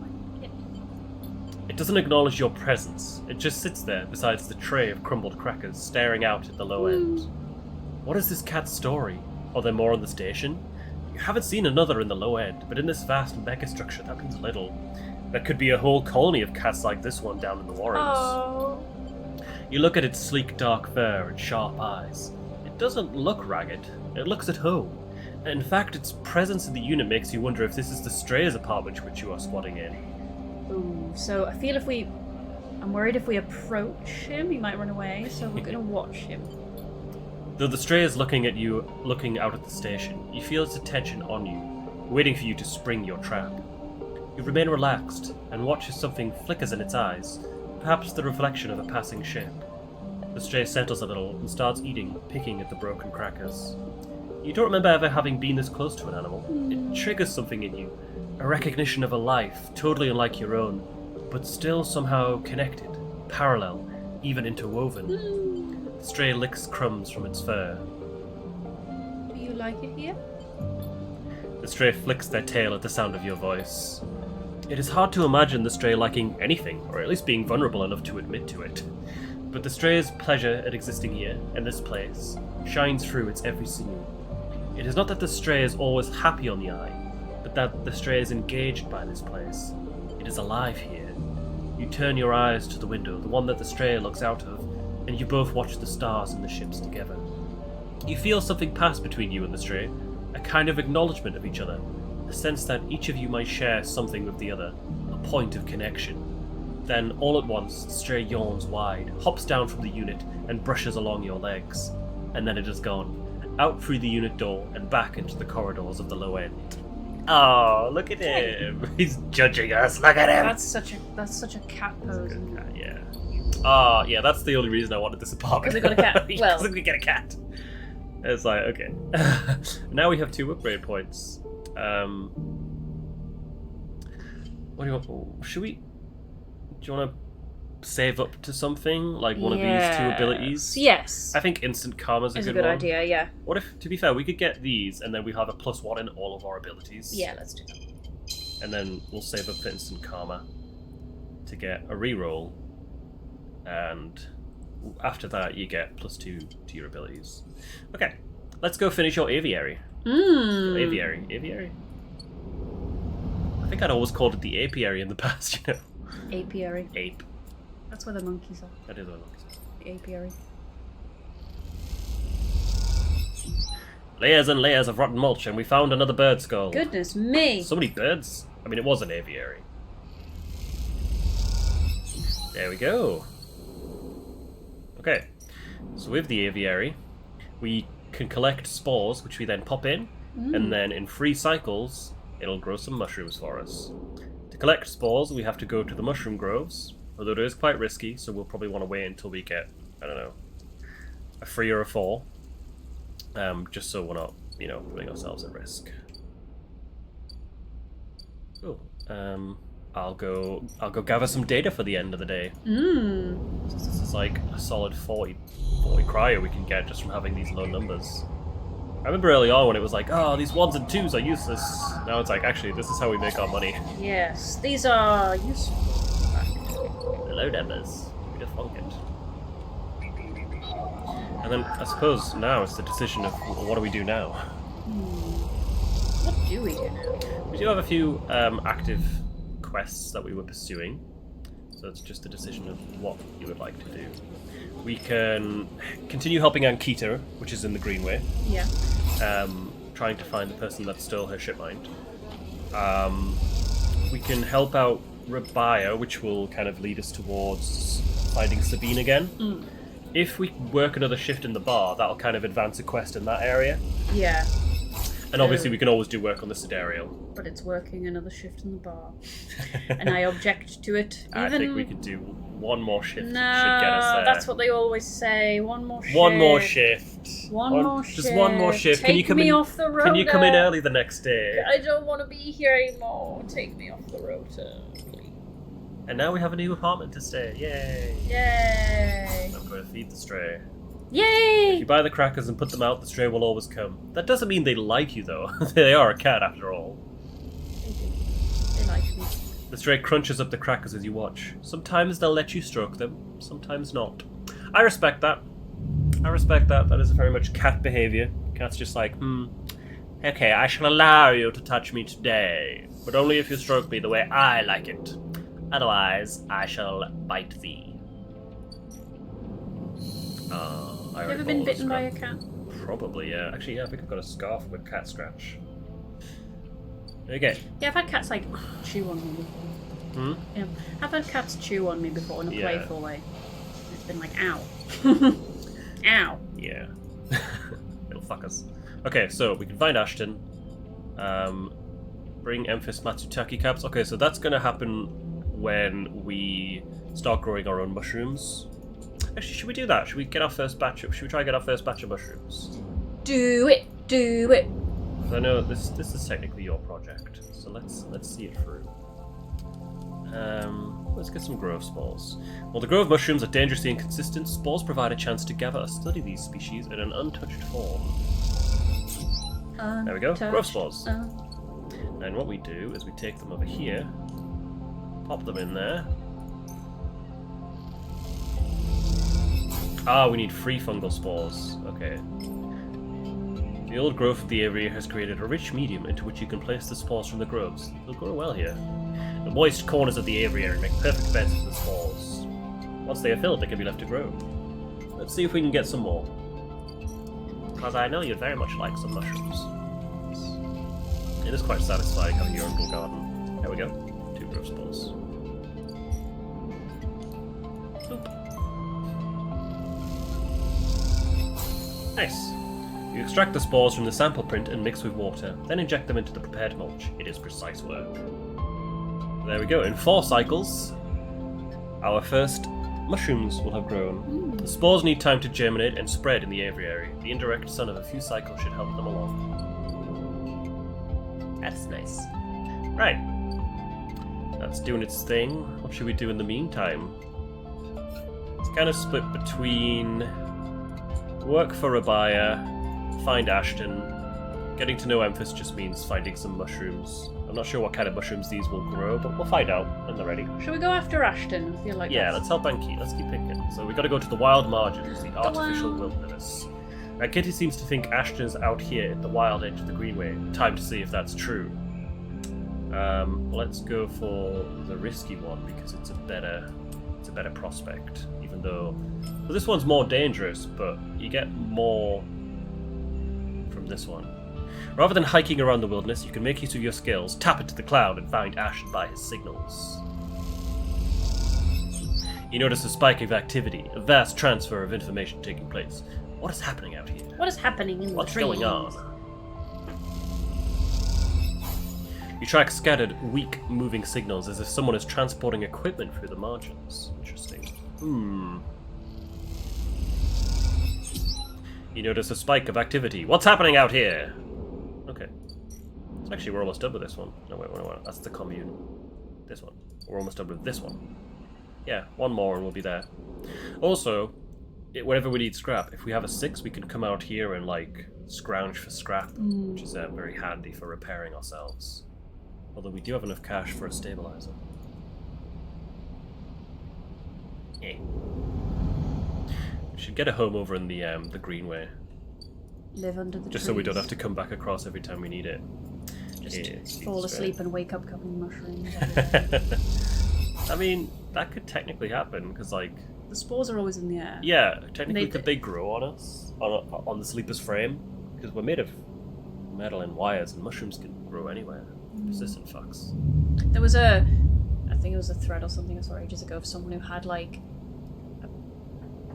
It doesn't acknowledge your presence. It just sits there beside the tray of crumbled crackers, staring out at the low end. What is this cat's story? Are there more on the station? You haven't seen another in the low end, but in this vast megastructure that means little. There could be a whole colony of cats like this one down in the Warrens. Oh. You look at its sleek dark fur and sharp eyes. It doesn't look ragged. It looks at home. In fact, its presence in the unit makes you wonder if this is the stray's apartment which you are squatting in. Ooh, so I feel I'm worried if we approach him, he might run away, so we're gonna watch him. Though the stray is looking at you, looking out at the station, you feel its attention on you, waiting for you to spring your trap. You remain relaxed, and watch as something flickers in its eyes, perhaps the reflection of a passing ship. The stray settles a little and starts eating, picking at the broken crackers. You don't remember ever having been this close to an animal. It triggers something in you, a recognition of a life totally unlike your own, but still somehow connected, parallel, even interwoven. The stray licks crumbs from its fur. Do you like it here? The stray flicks their tail at the sound of your voice. It is hard to imagine the stray liking anything, or at least being vulnerable enough to admit to it. But the stray's pleasure at existing here, in this place, shines through its every sinew. It is not that the stray is always happy on the eye, but that the stray is engaged by this place. It is alive here. You turn your eyes to the window, the one that the stray looks out of, and you both watch the stars and the ships together. You feel something pass between you and the stray, a kind of acknowledgement of each other, a sense that each of you might share something with the other, a point of connection. Then, all at once, the stray yawns wide, hops down from the unit, and brushes along your legs. And then it is gone, out through the unit door and back into the corridors of the low end. Oh, look at him! He's judging us. Look at him. That's such a cat pose. That's a good cat, yeah. Yeah, that's the only reason I wanted this apartment. Because we got a cat. Well, because we get a cat. It's like, okay. Now we have 2 upgrade points. What do you want? Should we? Do you want to save up to something like one of these 2 abilities? Yes. I think instant karma's a good one. idea. Yeah. What if, to be fair, we could get these and then we have a +1 in all of our abilities? Yeah, let's do that. And then we'll save up for instant karma to get a reroll, and after that you get +2 to your abilities. Okay, let's go finish your aviary. Aviary. I think I'd always called it the apiary in the past, you know. Apiary. Ape. That's where the monkeys are. That is what monkeys are. The apiary. Layers and layers of rotten mulch, and we found another bird skull. Goodness me! So many birds. I mean, it was an aviary. There we go. Okay, so with the aviary, we can collect spores, which we then pop in, and then in 3 cycles, it'll grow some mushrooms for us. To collect spores, we have to go to the mushroom groves, although it is quite risky, so we'll probably want to wait until we get, I don't know, a 3 or a 4, just so we're not, you know, putting ourselves at risk. Cool. I'll go gather some data for the end of the day. So this is like a solid 40 cryo we can get just from having these low numbers. I remember early on when it was like, oh, these 1s and 2s are useless. Now it's like, actually, this is how we make our money. Yes, these are useful. The low numbers. We just funk it. And then I suppose now it's the decision of what do we do now? What do we do now? We do have a few active quests that we were pursuing, so it's just a decision of what you would like to do. We can continue helping Ankita, which is in the Greenway. Yeah. Trying to find the person that stole her shipmind. We can help out Rabaya, which will kind of lead us towards finding Sabine again. If we work another shift in the bar, that'll kind of advance a quest in that area. Yeah. And obviously we can always do work on the Sidereal. But it's working another shift in the bar. And I object to it. I think we could do one more shift. No, should get us there. that's what they always say. One more shift. One more shift. One more shift. Just one more shift. Take Can you come me in? off the road. Can you come in early the next day? I don't want to be here anymore. Take me off the rota, please. And now we have a new apartment to stay. Yay! Yay! I'm going to feed the stray. Yay! If you buy the crackers and put them out, the stray will always come. That doesn't mean they like you, though. They are a cat, after all. They do. They like me. The stray crunches up the crackers as you watch. Sometimes they'll let you stroke them, sometimes not. I respect that. I respect that. That is very much cat behavior. Cat's just like, okay, I shall allow you to touch me today, but only if you stroke me the way I like it. Otherwise, I shall bite thee. Have you ever been bitten by a cat? Probably, yeah. Actually, yeah, I think I've got a scarf with cat scratch. Okay. Yeah, I've had cats like chew on me before. Yeah, I've had cats chew on me before in a playful way. It's been like, ow. Ow. Yeah. It'll fuck us. Okay, so we can find Ashton. Bring Emphis Matsutake caps. Okay, so that's gonna happen when we start growing our own mushrooms. Actually, should we do that? Should we get our first batch of, should we try and get our first batch of mushrooms? Do it. Do it. Because I know this is technically your project, so let's see it through. Let's get some grove spores. While the grove mushrooms are dangerously inconsistent, spores provide a chance to gather or study these species in an untouched form. There we go, grove spores. And what we do is we take them over here, pop them in there. Ah, we need free fungal spores. Okay. The old growth of the area has created a rich medium into which you can place the spores from the groves. They'll grow well here. The moist corners of the aviary make perfect beds for the spores. Once they are filled, they can be left to grow. Let's see if we can get some more. Because I know you'd very much like some mushrooms. It is quite satisfying having your own little garden. There we go. 2 growth spores. Oop. Nice. You extract the spores from the sample print and mix with water, then inject them into the prepared mulch. It is precise work. There we go. In 4 cycles, our first mushrooms will have grown. The spores need time to germinate and spread in the aviary. The indirect sun of a few cycles should help them along. That's nice. Right. That's doing its thing. What should we do in the meantime? It's kind of split between work for a buyer, find Ashton. Getting to know Emphas just means finding some mushrooms. I'm not sure what kind of mushrooms these will grow, but we'll find out when they're ready. Shall we go after Ashton? I feel like let's help Anki. Let's keep picking. So we've got to go to the wild margins, the artificial wilderness. Now, Kitty seems to think Ashton's out here at the wild edge of the Greenway. Time to see if that's true. Let's go for the risky one because it's a better prospect. Even though this one's more dangerous, but you get more from this one. Rather than hiking around the wilderness, you can make use of your skills, tap into the cloud, and find Ashton by his signals. You notice a spike of activity, a vast transfer of information taking place. What is happening out here? What is happening in the trees? What's going on? You track scattered, weak, moving signals as if someone is transporting equipment through the margins. Interesting. You notice a spike of activity. What's happening out here? Okay. So actually, we're almost done with this one. No, wait. That's the commune. This one. We're almost done with this one. Yeah, one more and we'll be there. Also, whenever we need scrap, if we have a 6, we can come out here and, like, scrounge for scrap, which is very handy for repairing ourselves. Although we do have enough cash for a stabilizer. Yeah. We should get a home over in the Greenway. Live under the Just trees. so we don't have to come back across every time we need it. Just fall asleep and wake up covered in mushrooms. I mean, that could technically happen, because, like... The spores are always in the air. Yeah, technically could they grow on us? On the sleeper's frame? Because we're made of metal and wires, and mushrooms can grow anywhere. Persistent fucks. There was I think it was a thread or something I saw ages ago of someone who had, like, a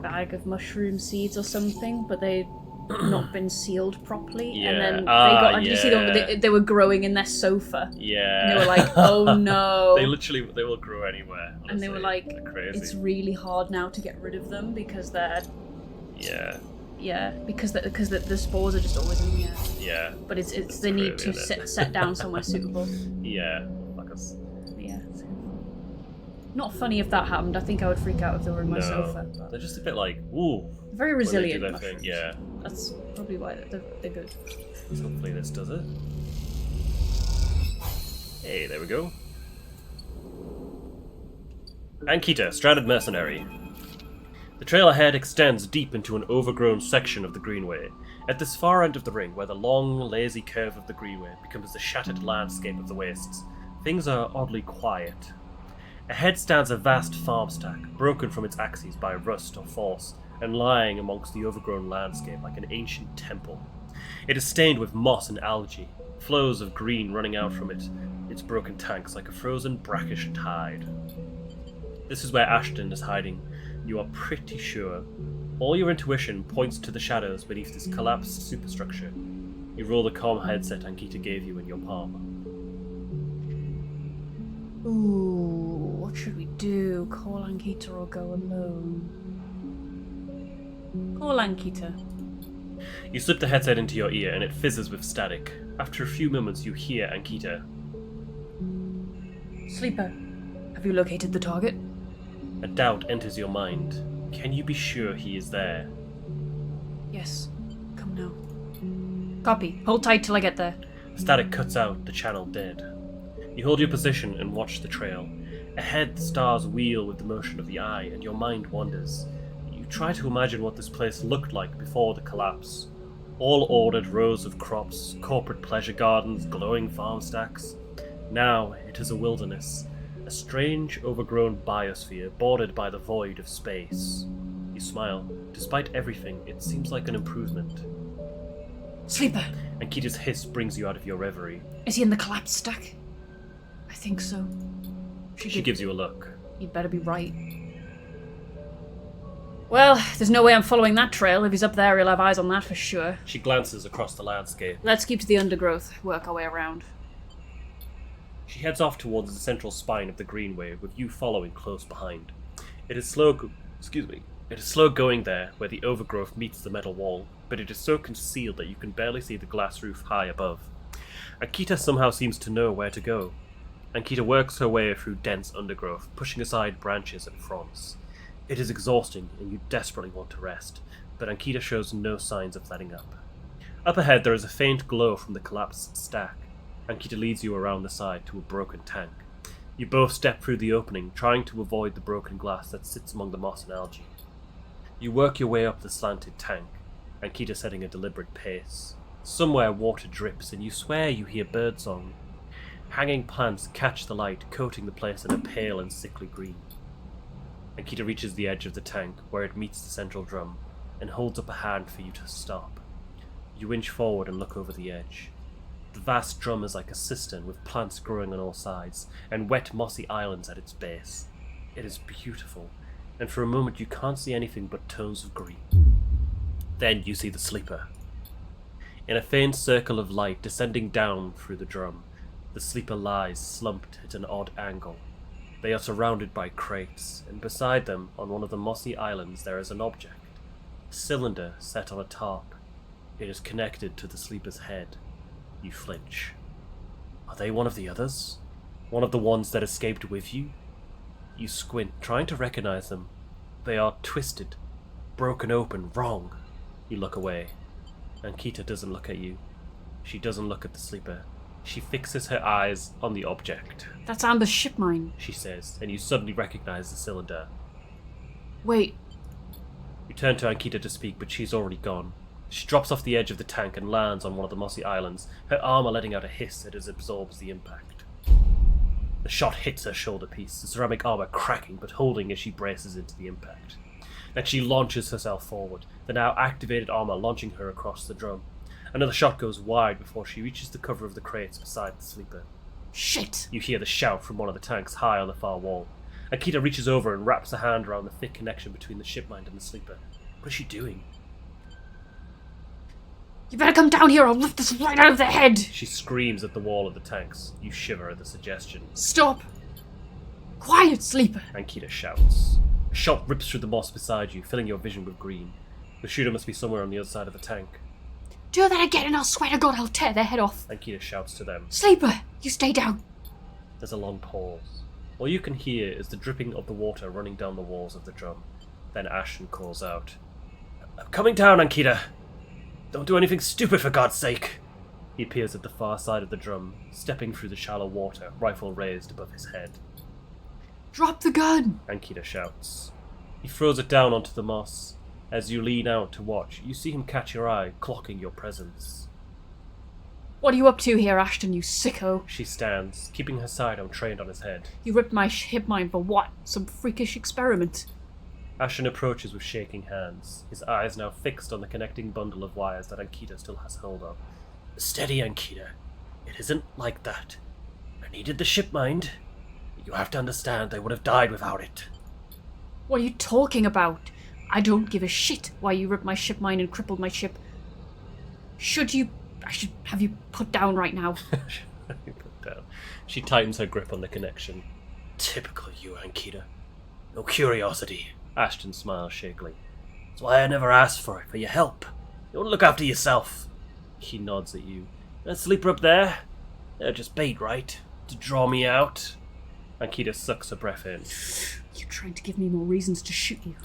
bag of mushroom seeds or something, but they'd not been sealed properly. Yeah. And then they got, did you see them? They were growing in their sofa. Yeah. And they were like, oh no. They will grow anywhere. Honestly. And they were like, crazy. It's really hard now to get rid of them because they're... Yeah, because the spores are just always in the air. Yeah. But it's they need to set down somewhere suitable. Yeah. Fuck us. Yeah. Not funny if that happened. I think I would freak out if they were in my sofa. But they're just a bit like, ooh. Very resilient mushrooms. Yeah. That's probably why they're good. So hopefully this does it. Hey, there we go. Ankita, stranded mercenary. The trail ahead extends deep into an overgrown section of the Greenway. At this far end of the ring, where the long, lazy curve of the Greenway becomes the shattered landscape of the wastes, things are oddly quiet. Ahead stands a vast farm stack, broken from its axes by rust or force, and lying amongst the overgrown landscape like an ancient temple. It is stained with moss and algae, flows of green running out from its broken tanks like a frozen brackish tide. This is where Ashton is hiding. You are pretty sure. All your intuition points to the shadows beneath this collapsed superstructure. You roll the comm headset Ankita gave you in your palm. Ooh, what should we do? Call Ankita or go alone? Call Ankita. You slip the headset into your ear and it fizzes with static. After a few moments you hear Ankita. Sleeper, have you located the target? A doubt enters your mind. Can you be sure he is there? Yes. Come now. Copy. Hold tight till I get there. Static cuts out, the channel dead. You hold your position and watch the trail. Ahead, the stars wheel with the motion of the eye, and your mind wanders. You try to imagine what this place looked like before the collapse. All ordered rows of crops, corporate pleasure gardens, glowing farm stacks. Now it is a wilderness, a strange, overgrown biosphere bordered by the void of space. You smile. Despite everything, it seems like an improvement. Sleeper! Ankita's hiss brings you out of your reverie. Is he in the collapsed stack? I think so. She gives you a look. You'd better be right. Well, there's no way I'm following that trail. If he's up there, he'll have eyes on that for sure. She glances across the landscape. Let's keep to the undergrowth, work our way around. She heads off towards the central spine of the greenway, with you following close behind. It is slow going there, where the overgrowth meets the metal wall, but it is so concealed that you can barely see the glass roof high above. Ankita somehow seems to know where to go. Ankita works her way through dense undergrowth, pushing aside branches and fronds. It is exhausting, and you desperately want to rest, but Ankita shows no signs of letting up. Up ahead there is a faint glow from the collapsed stack. Ankita leads you around the side to a broken tank. You both step through the opening, trying to avoid the broken glass that sits among the moss and algae. You work your way up the slanted tank, Ankita setting a deliberate pace. Somewhere water drips, and you swear you hear birdsong. Hanging plants catch the light, coating the place in a pale and sickly green. Ankita reaches the edge of the tank, where it meets the central drum, and holds up a hand for you to stop. You inch forward and look over the edge. The vast drum is like a cistern, with plants growing on all sides, and wet mossy islands at its base. It is beautiful, and for a moment you can't see anything but tones of green. Then you see the sleeper. In a faint circle of light descending down through the drum, the sleeper lies slumped at an odd angle. They are surrounded by crates, and beside them, on one of the mossy islands, there is an object. A cylinder set on a tarp. It is connected to the sleeper's head. You flinch. Are they one of the others? One of the ones that escaped with you? You squint, trying to recognize them. They are twisted, broken open, wrong. You look away. Ankita doesn't look at you. She doesn't look at the sleeper. She fixes her eyes on the object. That's Amber's ship mine, she says, and you suddenly recognize the cylinder. Wait. You turn to Ankita to speak, but she's already gone. She drops off the edge of the tank and lands on one of the mossy islands, her armor letting out a hiss as it absorbs the impact. The shot hits her shoulder piece, the ceramic armor cracking but holding as she braces into the impact. Then she launches herself forward, the now activated armor launching her across the drum. Another shot goes wide before she reaches the cover of the crates beside the sleeper. Shit! You hear the shout from one of the tanks high on the far wall. Ankita reaches over and wraps a hand around the thick connection between the shipmind and the sleeper. What is she doing? You better come down here, I'll lift this right out of the head! She screams at the wall of the tanks. You shiver at the suggestion. Stop! Quiet, sleeper! Ankita shouts. A shot rips through the moss beside you, filling your vision with green. The shooter must be somewhere on the other side of the tank. Do that again and I'll swear to God I'll tear their head off. Ankita shouts to them. Sleeper, you stay down. There's a long pause. All you can hear is the dripping of the water running down the walls of the drum. Then Ashton calls out, "I'm coming down, Ankita! Don't do anything stupid, for God's sake!" He appears at the far side of the drum, stepping through the shallow water, rifle raised above his head. Drop the gun! Ankita shouts. He throws it down onto the moss. As you lean out to watch, you see him catch your eye, clocking your presence. What are you up to here, Ashton, you sicko? She stands, keeping her sidearm trained on his head. You ripped my ship mine for what? Some freakish experiment? Ashton approaches with shaking hands, his eyes now fixed on the connecting bundle of wires that Ankita still has hold of. Steady, Ankita. It isn't like that. I needed the ship mind. You have to understand they would have died without it. What are you talking about? I don't give a shit why you ripped my ship mine and crippled my ship. I should have you put down right now. Put down. She tightens her grip on the connection. Typical you, Ankita. No curiosity. Ashton smiles shakily. That's why I never asked for it, for your help. You want to look after yourself. He nods at you. That sleeper up there? They're just bait, right? To draw me out? Ankita sucks her breath in. You're trying to give me more reasons to shoot you.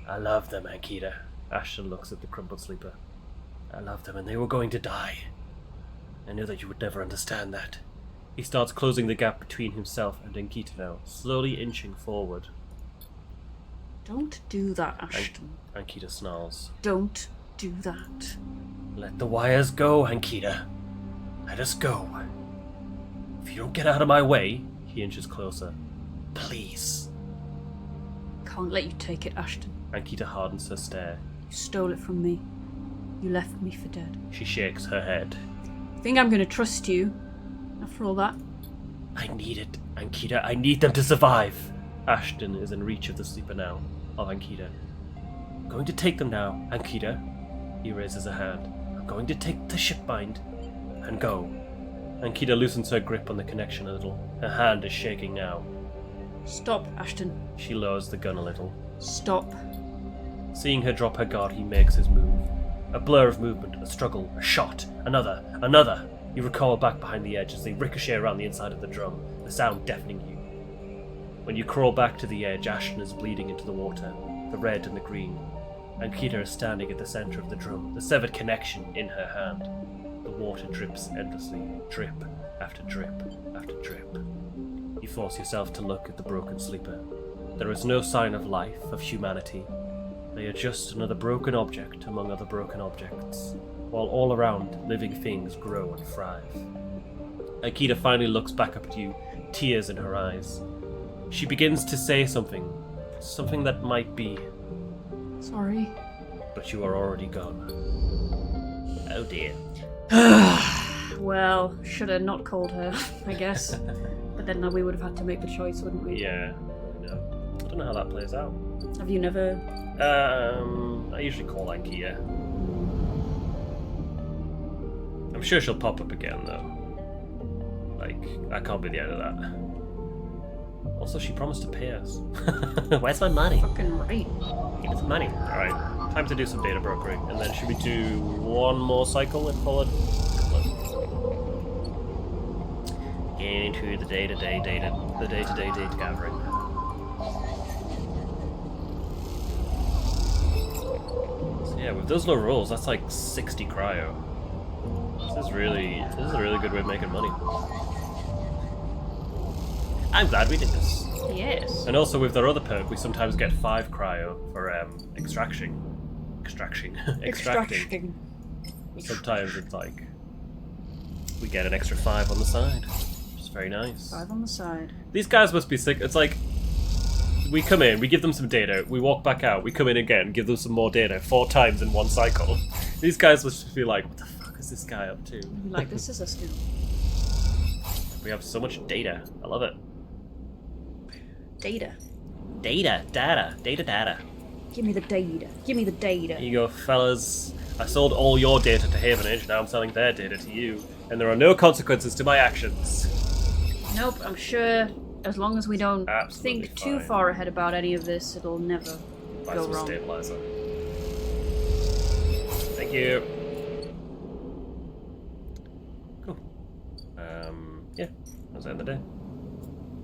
I love them, Ankita. Ashton looks at the crumpled sleeper. I loved them and they were going to die. I knew that you would never understand that. He starts closing the gap between himself and Ankita now, slowly inching forward. Don't do that, Ashton. Ankita snarls. Don't do that. Let the wires go, Ankita. Let us go. If you don't get out of my way, he inches closer. Please. Can't let you take it, Ashton. Ankita hardens her stare. You stole it from me. You left me for dead. She shakes her head. Think I'm gonna trust you after all that? I need it, Ankita. I need them to survive. Ashton is in reach of the sleeper now, of Ankita. I'm going to take them now, Ankita. He raises a hand. I'm going to take the shipbind and go. Ankita loosens her grip on the connection a little. Her hand is shaking now. Stop, Ashton. She lowers the gun a little. Stop. Seeing her drop her guard, he makes his move. A blur of movement, a struggle, a shot, another. You recoil back behind the edge as they ricochet around the inside of the drum, the sound deafening you. When you crawl back to the edge, Ashton is bleeding into the water, the red and the green. Ankita is standing at the centre of the drum, the severed connection in her hand. The water drips endlessly, drip after drip after drip. You force yourself to look at the broken sleeper. There is no sign of life, of humanity. They are just another broken object among other broken objects, while all around living things grow and thrive. Ankita finally looks back up at you, tears in her eyes. She begins to say something that might be... Sorry. But you are already gone. Oh dear. Well, should have not called her, I guess. But then we would have had to make the choice, wouldn't we? Yeah, I know. I don't know how that plays out. Have you never... I usually call Ankita. I'm sure she'll pop up again, though. Like, that can't be the end of that. Also, she promised to pay us. Where's my money? Fucking right. Give me some money. Alright, time to do some data brokering. And then should we do one more cycle and call it? Get into the day-to-day data gathering. So yeah, with those low rolls, that's like 60 cryo. This is a really good way of making money. I'm glad we did this. Yes. And also with their other perk, we sometimes get 5 cryo for extracting. Sometimes it's like we get an extra 5 on the side. Which is very nice. 5 on the side. These guys must be sick. It's like we come in, we give them some data, we walk back out, we come in again, give them some more data 4 times in one cycle. These guys must be like, what the fuck is this guy up to? Like, this is a skill. We have so much data. I love it. Data. Data. Give me the data. Give me the data. Here you go, fellas. I sold all your data to Havenage, now I'm selling their data to you. And there are no consequences to my actions. Nope, I'm sure as long as we don't Absolutely think too fine. far ahead about any of this, it'll never go wrong. Stabilizer. Thank you. Cool. Yeah, that's the end of the day.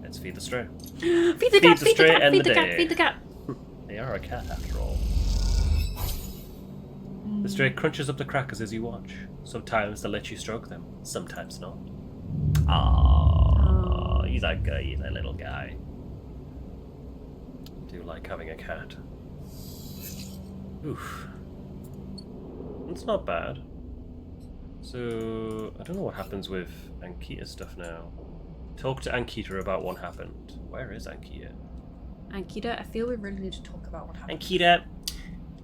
Let's feed the stray. Feed the cat, feed the cat, feed the cat, feed the cat. They are a cat after all. The stray crunches up the crackers as you watch. Sometimes they'll let you stroke them, sometimes not. Ah, he's a little guy. I do like having a cat. Oof. It's not bad. So, I don't know what happens with Ankita's stuff now. Talk to Ankita about what happened. Where is Ankita? Ankita, I feel we really need to talk about what happened. Ankita,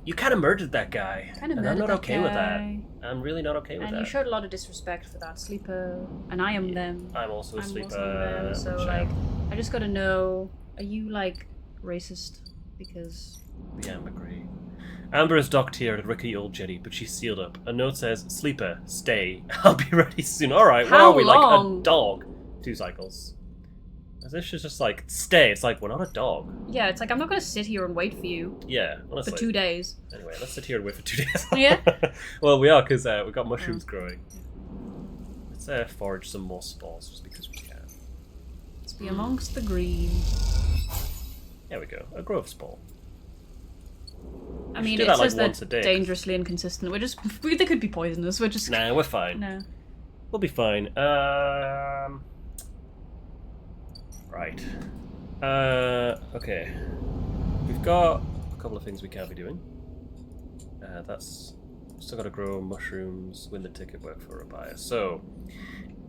you kind of murdered that guy. And I'm not okay with that. I'm really not okay with that. And you showed a lot of disrespect for that sleeper, and I am them. I'm also a sleeper. Them, so, like, I just gotta know, are you, like, racist? Because... The Amber Grey. Amber is docked here at a rickety old jetty, but she's sealed up. A note says, "Sleeper, stay. I'll be ready soon." Alright, what How are we, long? like a dog? 2 cycles. As if she's just like, stay. It's like, we're not a dog. Yeah, it's like, I'm not gonna sit here and wait for you. Yeah, honestly. For 2 days. Anyway, let's sit here and wait for 2 days. Yeah? Well, we are, because we've got mushrooms growing. Let's forage some more spores, just because we can. Let's be amongst the green. There we go. A grove spore. I mean, it says they're dangerously inconsistent. They could be poisonous. We're just... Nah, we're fine. No. We'll be fine. Right. Okay. We've got a couple of things we can be doing. That's Still gotta grow mushrooms, win the ticket, work for a buyer. So,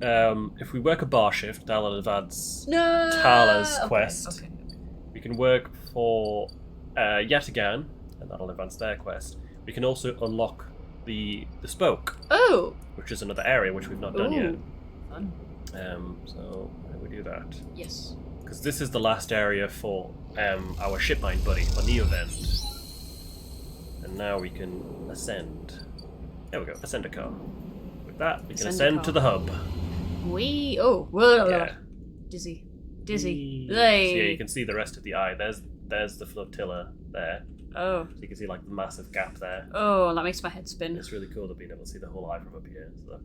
if we work a bar shift, that'll advance Tala's quest. Okay. We can work for Yataghan, and that'll advance their quest. We can also unlock the spoke. Oh! Which is another area which we've not done yet. Fun. So how do we do that? Yes. Because this is the last area for our shipmine buddy, for Neovend. And now we can ascend. There we go, ascend a car. With that, we can ascend to the hub. Whoa. Dizzy. So yeah, you can see the rest of the eye. There's the flotilla there. Oh. So you can see like the massive gap there. Oh, that makes my head spin. It's really cool to being able to see the whole eye from up here. So look.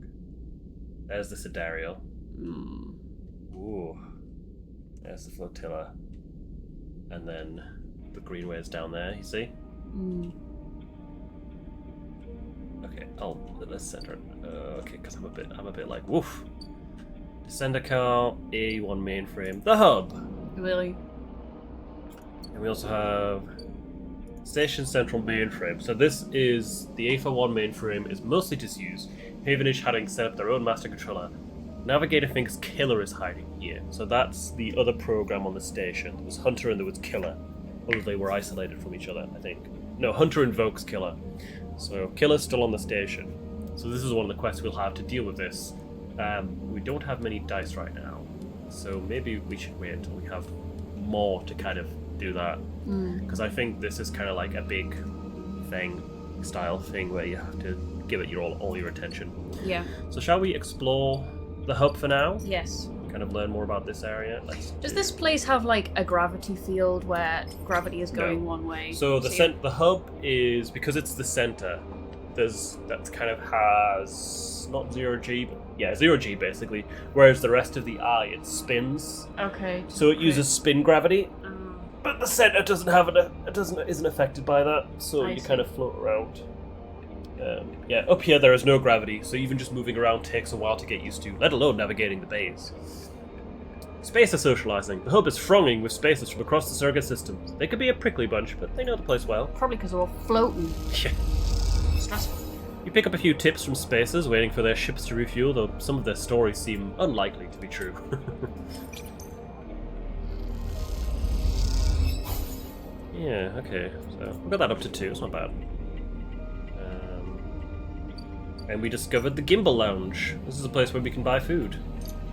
There's the Sidereal. Ooh. There's the flotilla. And then the greenways down there, you see? Okay, let's center it. Okay, because I'm a bit like, woof. Descender car, A1 mainframe, the hub. Really? And we also have Station Central mainframe. So this is the A41 mainframe is mostly disused. Havenage having set up their own master controller. Navigator thinks Killer is hiding here. So that's the other program on the station. There was Hunter and there was Killer. Although they were isolated from each other, I think. No, Hunter invokes Killer. So Killer's still on the station. So this is one of the quests we'll have to deal with this. We don't have many dice right now. So maybe we should wait until we have more to kind of do that. Because I think this is kind of like a big style thing where you have to give it all your attention. Yeah. So shall we explore the hub for now? Yes. Kind of learn more about this area. Does this place have like a gravity field where gravity is going one way? So the hub is, because it's the center, that kind of has not 0G, but yeah, 0G basically. Whereas the rest of the eye, it spins. Okay. So it uses spin gravity. But the center isn't affected by that, so you kind of float around. Yeah, up here there is no gravity, so even just moving around takes a while to get used to, let alone navigating the bays. Spacer socializing. The hub is thronging with spacers from across the circuit systems. They could be a prickly bunch, but they know the place well. Probably because they're all floating. Yeah. Stressful. You pick up a few tips from spacers waiting for their ships to refuel, though some of their stories seem unlikely to be true. Yeah, okay, so we got that up to 2, it's not bad. And we discovered the Gimbal Lounge. This is a place where we can buy food.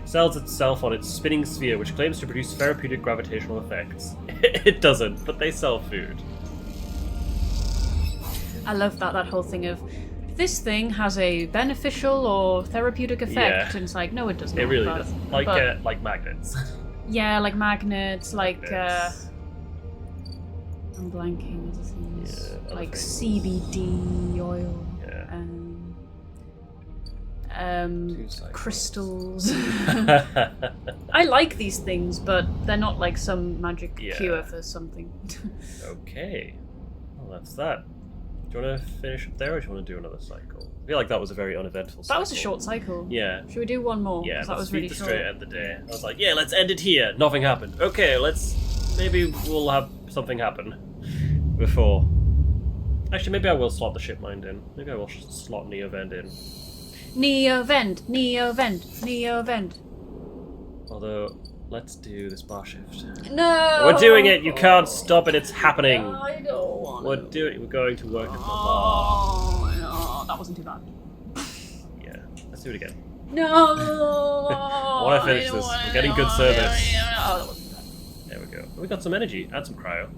It sells itself on its spinning sphere, which claims to produce therapeutic gravitational effects. It doesn't, but they sell food. I love that whole thing of, this thing has a beneficial or therapeutic effect, Yeah. and it's like, no, it doesn't. It really doesn't. Like magnets. Yeah, like magnets, like Magnets. I'm blanking other things. Yeah, other like things. CBD oil. Yeah. Cycles. Crystals. I like these things, but they're not like some magic cure for something. Okay. Well, that's that. Do you want to finish up there, or do you want to do another cycle? I feel like that was a very uneventful cycle. That was a short cycle. Yeah. Should we do one more? Yeah, 'Cause that let's was really beat the short. straight end of the day. I was like, yeah, let's end it here. Nothing happened. Okay, maybe we'll have something happen before. Actually, maybe I will slot the ship mind in. Maybe I will slot Neovend in. Neovend. Although, let's do this bar shift. No! We're doing it! You can't stop it, it's happening! I don't want We're going to work at the bar. No, that wasn't too bad. Yeah, let's do it again. No! I want to finish this. We're getting good service. Oh, that wasn't bad. There we go. We got some energy. Add some cryo.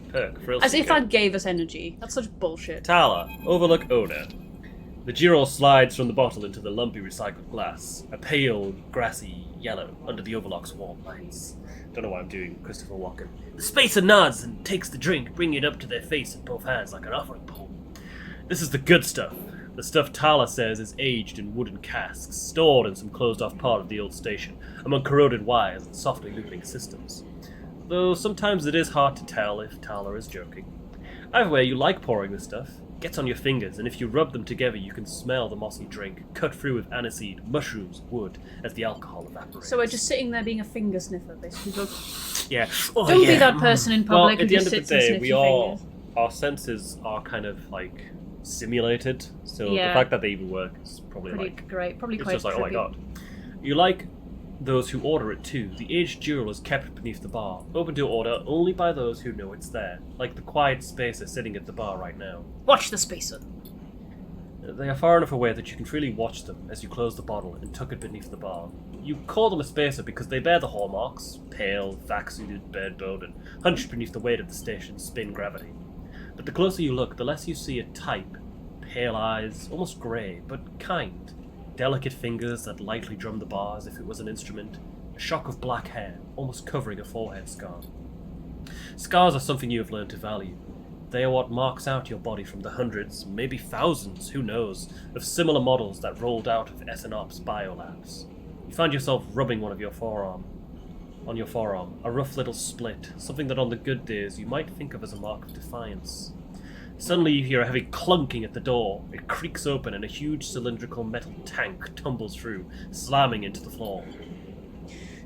Perk. Frill As if seeker. that gave us energy. That's such bullshit. Tala, Overlook owner. The Girol slides from the bottle into the lumpy recycled glass, a pale, grassy yellow under the Overlock's warm lights. Don't know why I'm doing Christopher Walken. The spacer nods and takes the drink, bringing it up to their face in both hands like an offering pole. This is the good stuff. The stuff Tala says is aged in wooden casks, stored in some closed-off part of the old station, among corroded wires and softly looping systems. Though sometimes it is hard to tell if Tala is joking. Either way, you like pouring this stuff. It gets on your fingers, and if you rub them together, you can smell the mossy drink, cut through with aniseed, mushrooms, wood, as the alcohol evaporates. So we're just sitting there being a finger sniffer, basically. Go, Yeah. Oh, don't yeah. be that person in public Well, who at the just end of sits the and day, sniffs your fingers. our senses are kind of like simulated. So Yeah. the fact that they even work is probably Pretty like great. Probably it's quite just like, oh my trippy. god. You like those who order it too. The aged jewel is kept beneath the bar, open to order only by those who know it's there, like the quiet spacer sitting at the bar right now. Watch the spacer. They are far enough away that you can freely watch them as you close the bottle and tuck it beneath the bar. You call them a spacer because they bear the hallmarks, pale, vac-suited, bare-boned, and hunched beneath the weight of the station's spin gravity. But the closer you look, the less you see a type. Pale eyes, almost grey, but kind. Delicate fingers that lightly drum the bar as if it was an instrument. A shock of black hair, almost covering a forehead scar. Scars are something you have learned to value. They are what marks out your body from the hundreds, maybe thousands, who knows, of similar models that rolled out of SNOP's biolabs. You find yourself rubbing one of your forearm. On your forearm, a rough little split, something that on the good days you might think of as a mark of defiance. Suddenly you hear a heavy clunking at the door. It creaks open and a huge cylindrical metal tank tumbles through, slamming into the floor.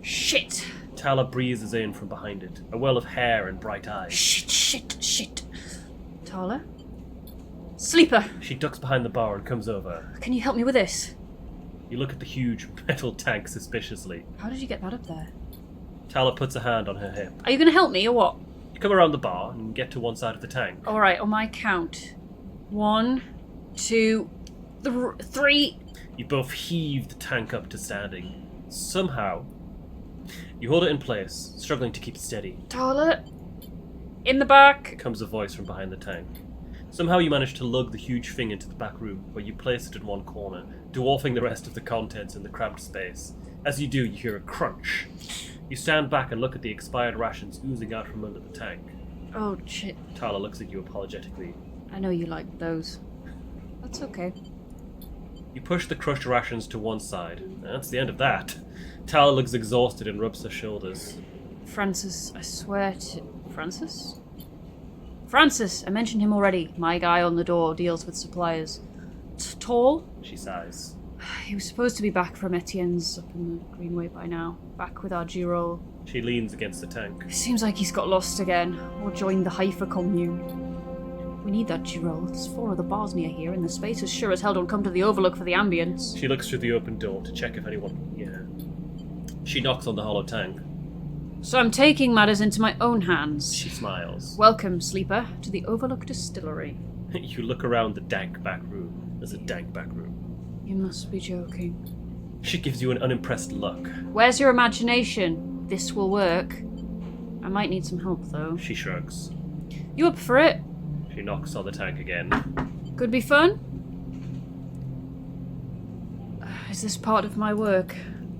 Shit. Tala breezes in from behind it, a well of hair and bright eyes. Shit. Tala? Sleeper! She ducks behind the bar and comes over. Can you help me with this? You look at the huge metal tank suspiciously. How did you get that up there? Tala puts a hand on her hip. Are you going to help me or what? You come around the bar and get to one side of the tank. Alright, on my count. 1, 2, 3. You both heave the tank up to standing. Somehow, you hold it in place, struggling to keep it steady. Tala? In the back. Comes a voice from behind the tank. Somehow you manage to lug the huge thing into the back room, where you place it in one corner, dwarfing the rest of the contents in the cramped space. As you do, you hear a crunch. You stand back and look at the expired rations oozing out from under the tank. Oh, shit. Tala looks at you apologetically. I know you like those. That's okay. You push the crushed rations to one side. That's the end of that. Tala looks exhausted and rubs her shoulders. Francis, I swear to... Francis? Francis! I mentioned him already. My guy on the door deals with suppliers. Tall? She sighs. He was supposed to be back from Etienne's up in the Greenway by now. Back with our G-roll. She leans against the tank. Seems like he's got lost again. Or joined the Haifa commune. We need that G-roll. There's 4 other bars near here, and the spacers sure as hell don't come to the Overlook for the ambience. She looks through the open door to check if anyone can hear her. She knocks on the hollow tank. So I'm taking matters into my own hands. She smiles. Welcome, Sleeper, to the Overlook Distillery. You look around the dank back room. There's a dank back room. You must be joking. She gives you an unimpressed look. Where's your imagination? This will work. I might need some help, though. She shrugs. You up for it? She knocks on the tank again. Could be fun? Is this part of my work?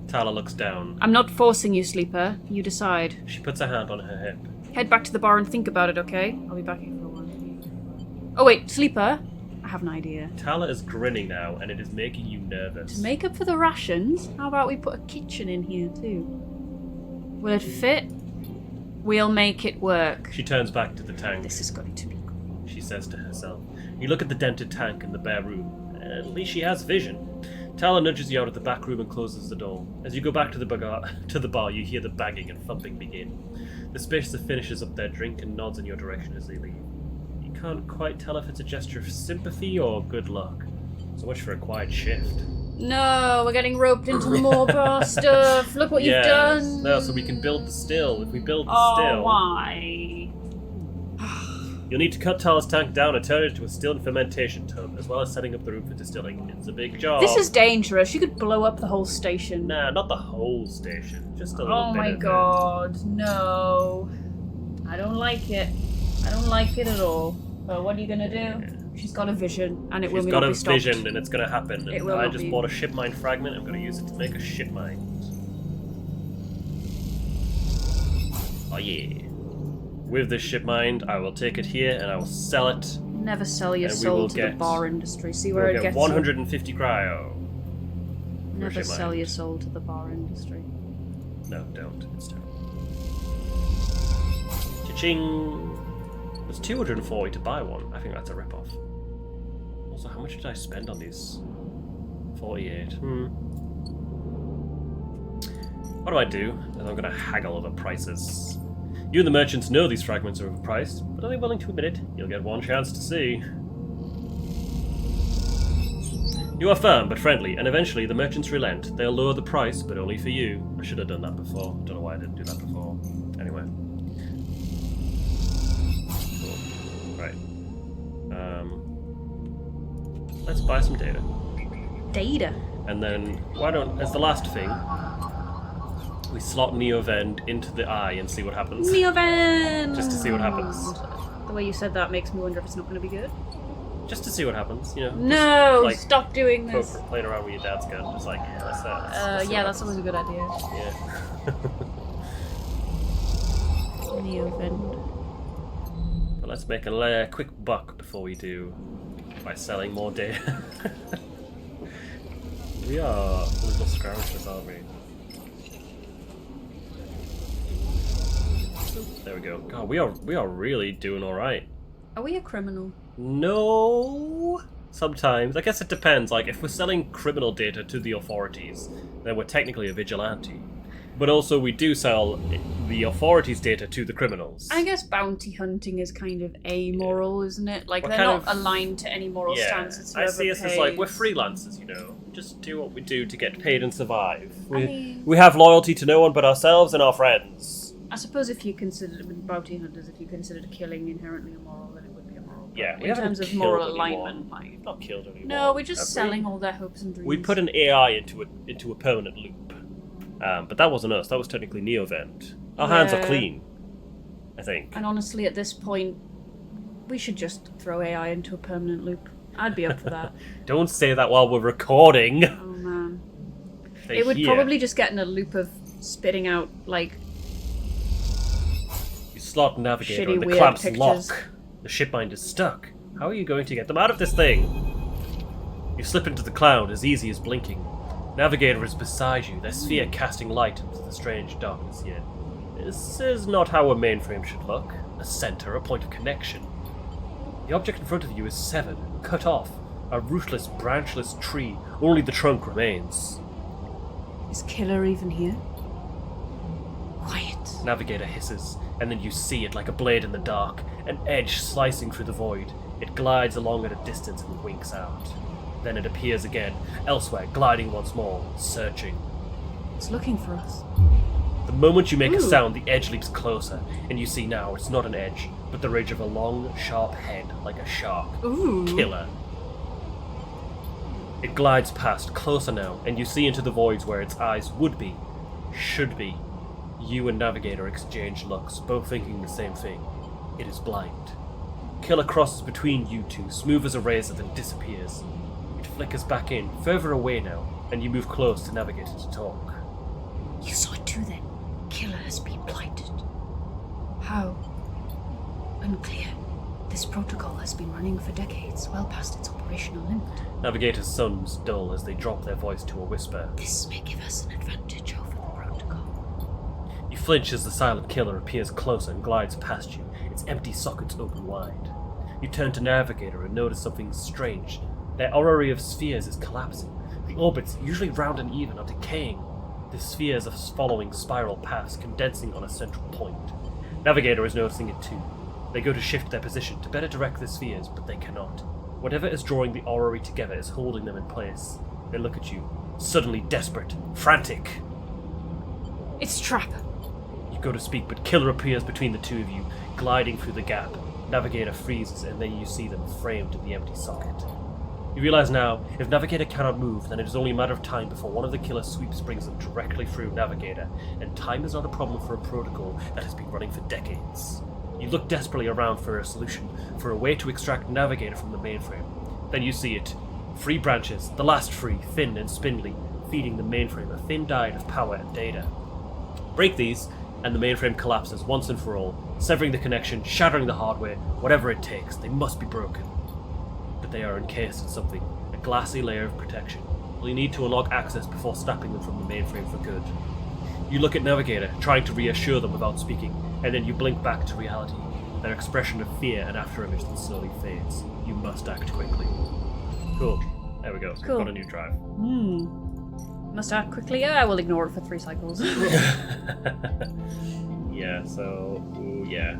Tala looks down. I'm not forcing you, Sleeper. You decide. She puts her hand on her hip. Head back to the bar and think about it, okay? I'll be back here for a while. Oh wait, Sleeper? I have an idea. Tala is grinning now, and it is making you nervous. To make up for the rations, how about we put a kitchen in here too? Will it fit? We'll make it work. She turns back to the tank. This is going to be cool. She says to herself. You look at the dented tank in the bare room. At least she has vision. Tala nudges you out of the back room and closes the door. As you go back to the bar, you hear the banging and thumping begin. The spacer finishes up their drink and nods in your direction as they leave. You can't quite tell if it's a gesture of sympathy or good luck. So much for a quiet shift. No, we're getting roped into more bar stuff. Look what you've done. No, so we can build the still. If we build the still... Oh, why? You'll need to cut Tala's tank down and turn it into a still and fermentation tub, as well as setting up the room for distilling. It's a big job. This is dangerous. You could blow up the whole station. Nah, not the whole station. Just a little bit Oh my of god, no. I don't like it. I don't like it at all. But what are you gonna do? Yeah. She's got a vision, and it will She's not got be a stopped. vision, and it's going to happen. It And will I not just be. bought a ship mine fragment. I'm going to use it to make a ship mine. Oh yeah. With this ship mine, I will take it here and I will sell it. Never sell your And we soul will to the get- bar industry. See where We'll it get gets 150 cryo. you. Never ship sell mine. your soul to the bar industry. No, don't. It's terrible. Cha-ching! There's 240 to buy one. I think that's a rip-off. Also, how much did I spend on these? 48. What do I do? I'm going to haggle over prices. You and the merchants know these fragments are overpriced, but are they willing to admit it? You'll get one chance to see. You are firm but friendly, and eventually the merchants relent. They'll lower the price, but only for you. I should have done that before. Don't know why I didn't do that before. Anyway. Cool. Right. Let's buy some data. Data? And then, why don't, as the last thing, we slot Neovend into the eye and see what happens. Neovend! Just to see what happens. The way you said that makes me wonder if it's not going to be good. Just to see what happens, you know. No! Just, like, Stop doing this! Playing around with your dad's gun. Just like, yeah, let's yeah, that's always a good idea. Yeah. Neovend. But let's make a quick buck before we do by selling more data. We are little scroungers, aren't we? There we go. God, we are really doing all right. Are we a criminal? No. Sometimes. I guess it depends. Like, if we're selling criminal data to the authorities, then we're technically a vigilante. But also, we do sell the authorities' data to the criminals. I guess bounty hunting is kind of amoral, isn't it? Like, What they're kind not of- aligned to any moral standards. I see us as like, we're pays. freelancers, you know. Just do what we do to get paid and survive. mean- We have loyalty to no one but ourselves and our friends. I suppose if you considered bounty hunters, if you considered killing inherently immoral, then it would be immoral. But Yeah, we in haven't terms of killed moral anyone. alignment, like, We've not killed anyone. no, we're just have we? selling all their hopes and dreams. We put an AI into a permanent loop. But that wasn't us, that was technically Neovent. Our hands are Yeah. clean, I think. And honestly, at this point, we should just throw AI into a permanent loop. I'd be up for that. Don't say that while we're recording. Oh man. They It would hear. probably just get in a loop of spitting out, like, You slot navigator shitty, and the weird clamps pictures. lock. The shipmind is stuck. How are you going to get them out of this thing? You slip into the cloud as easy as blinking. Navigator is beside you, their sphere casting light into the strange darkness here. This is not how a mainframe should look. A center, a point of connection. The object in front of you is severed, cut off. A rootless, branchless tree. Only the trunk remains. is Killer even here? Quiet. Navigator hisses, and then you see it like a blade in the dark, an edge slicing through the void. It glides along at a distance and winks out. Then it appears again, elsewhere, gliding once more, searching. It's looking for us. The moment you make a Ooh. sound, the edge leaps closer, and you see now it's not an edge, but the ridge of a long, sharp head, like a shark. Ooh. Killer. It glides past, closer now, and you see into the voids where its eyes would be, should be. You and Navigator exchange looks, both thinking the same thing. It is blind. Killer crosses between you two, smooth as a razor, then disappears. It flickers back in, further away now, and you move close to Navigator to talk. You saw it too then. Killer has been blinded. How? Unclear. This protocol has been running for decades, well past its operational limit. Navigator's sums dull as they drop their voice to a whisper. This may give us an advantage over the protocol. You flinch as the silent killer appears closer and glides past you, its empty sockets open wide. You turn to Navigator and notice something strange. Their orrery of spheres is collapsing. The orbits, usually round and even, are decaying. The spheres are following spiral paths, condensing on a central point. Navigator is noticing it too. They go to shift their position to better direct the spheres, but they cannot. Whatever is drawing the orrery together is holding them in place. They look at you, suddenly desperate, frantic. It's trap. You go to speak, but Killer appears between the two of you, gliding through the gap. Navigator freezes, and then you see them framed in the empty socket. You realize now, if Navigator cannot move, then it is only a matter of time before one of the Killer sweeps brings them directly through Navigator, and time is not a problem for a protocol that has been running for decades. You look desperately around for a solution, for a way to extract Navigator from the mainframe. Then you see it. 3 branches, the last 3, thin and spindly, feeding the mainframe a thin diet of power and data. Break these, and the mainframe collapses once and for all, severing the connection, shattering the hardware, whatever it takes, they must be broken. But they are encased in something, a glassy layer of protection. You'll need to unlock access before snapping them from the mainframe for good. You look at Navigator, trying to reassure them without speaking, and then you blink back to reality, their expression of fear and afterimage that slowly fades. You must act quickly. Cool. There we go. So Cool. we've got a new drive. Must act quickly. Yeah, I will ignore it for 3 cycles. Yeah, so... Ooh, yeah.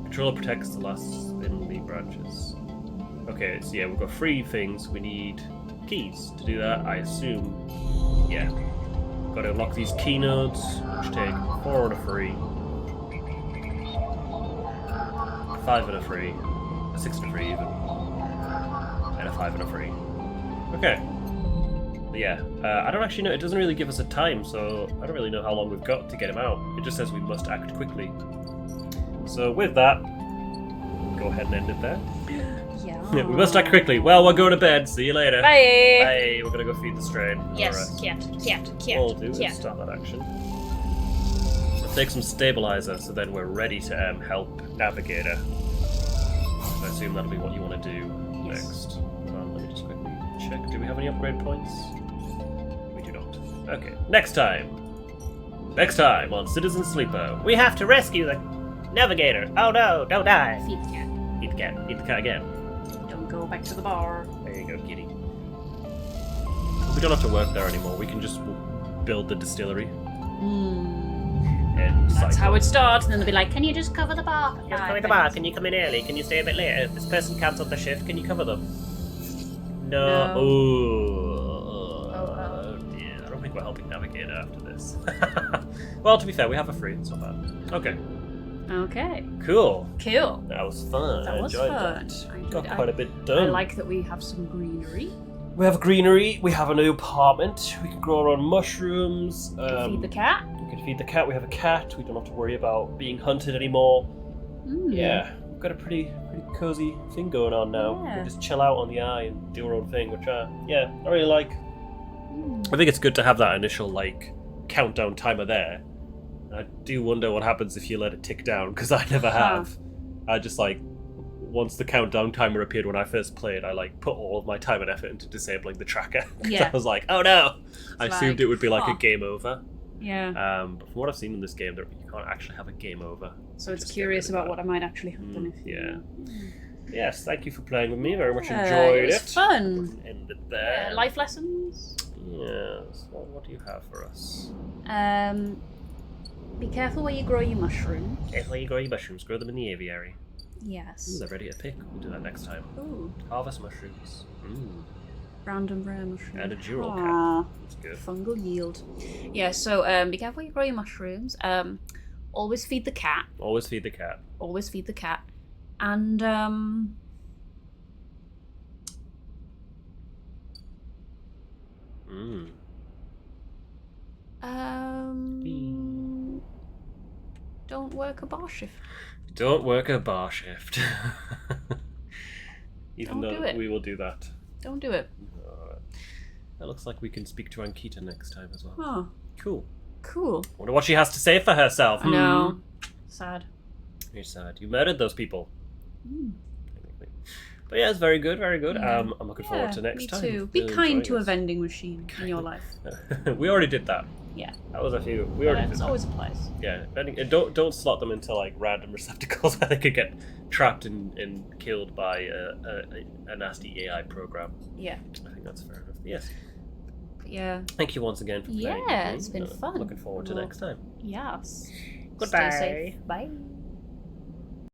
Controller protects the last spindly branches. Okay, so yeah, we've got 3 things. We need keys. To do that, I assume, yeah, got to unlock these key nodes, which take 4 and a free, 5 and a free, 6 and a free even, and a 5 and a free. Okay. But yeah, I don't actually know. It doesn't really give us a time, so I don't really know how long we've got to get him out. It just says we must act quickly. So with that, go ahead and end it there. Yeah. We must act quickly. Well, we'll go to bed. See you later. Bye. Bye. We're gonna go feed the strain. Yes, Alright. cat. All we'll do is start that action. We'll take some stabilizer, so then we're ready to help Navigator. I assume that'll be what you want to do next. Let me just quickly check. Do we have any upgrade points? We do not. Okay. Next time on Citizen Sleeper, we have to rescue the Navigator. Oh no! Don't die. Feed the cat. Feed the cat. Feed the cat again. Don't go back to the bar. There you go, kitty. We don't have to work there anymore. We can just build the distillery. And That's how it starts, and then they'll be like, can you just cover the bar? Just cover the bar. Can you come in early? Can you stay a bit later? This person cancelled the shift. Can you cover them? No. Oh dear. I don't think we're helping Navigator after this. Well, to be fair, we have a free. It's not bad. Okay. Okay. Cool. Cool. That was fun. That I was enjoyed fun. that. Got quite a bit done. I like that we have some greenery. We have greenery. We have a new apartment. We can grow our own mushrooms. Feed the cat. We can feed the cat. We have a cat. We don't have to worry about being hunted anymore. Yeah, we've got a pretty cozy thing going on now. Yeah. We can just chill out on the eye and do our own thing, which I really like. I think it's good to have that initial countdown timer there. I do wonder what happens if you let it tick down, because I never have. I just once the countdown timer appeared when I first played, I put all of my time and effort into disabling the tracker. Yeah. I was like, oh no! I assumed it would be a game over. Yeah. But from what I've seen in this game, you can't actually have a game over. So it's curious about what might actually happen. Yes, thank you for playing with me. Very much enjoyed it. It was fun. End it there. Life lessons. Yes. Well, what do you have for us? Be careful where you grow your mushrooms. Careful where you grow your mushrooms. Grow them in the aviary. Yes. Ooh, they're ready to pick. We'll do that next time. Ooh. Harvest mushrooms. Random rare mushroom. And a dural cat. That's good. Fungal yield. Yeah, so be careful where you grow your mushrooms. Always feed the cat. Always feed the cat. Always feed the cat. And don't work a bar shift. Don't work a bar shift. Even Don't though do it. we will do that. Don't do it. Alright. It looks like we can speak to Ankita next time as well. Oh, Cool. Wonder what she has to say for herself. I know. Sad. You're sad. You murdered those people. But yeah, it's very good, very good. Yeah. I'm looking forward to next time. Me too. Be Really kind enjoying to a this. vending machine in your life. We already did that. Yeah. That was a few. We already did It's that. always applies. Yeah, and don't slot them into random receptacles where they could get trapped and killed by a nasty AI program. Yeah. I think that's fair enough. Yes. Yeah. Thank you once again for playing. Yeah, it's been fun. Looking forward to next time. Yes. Goodbye. Stay safe. Bye.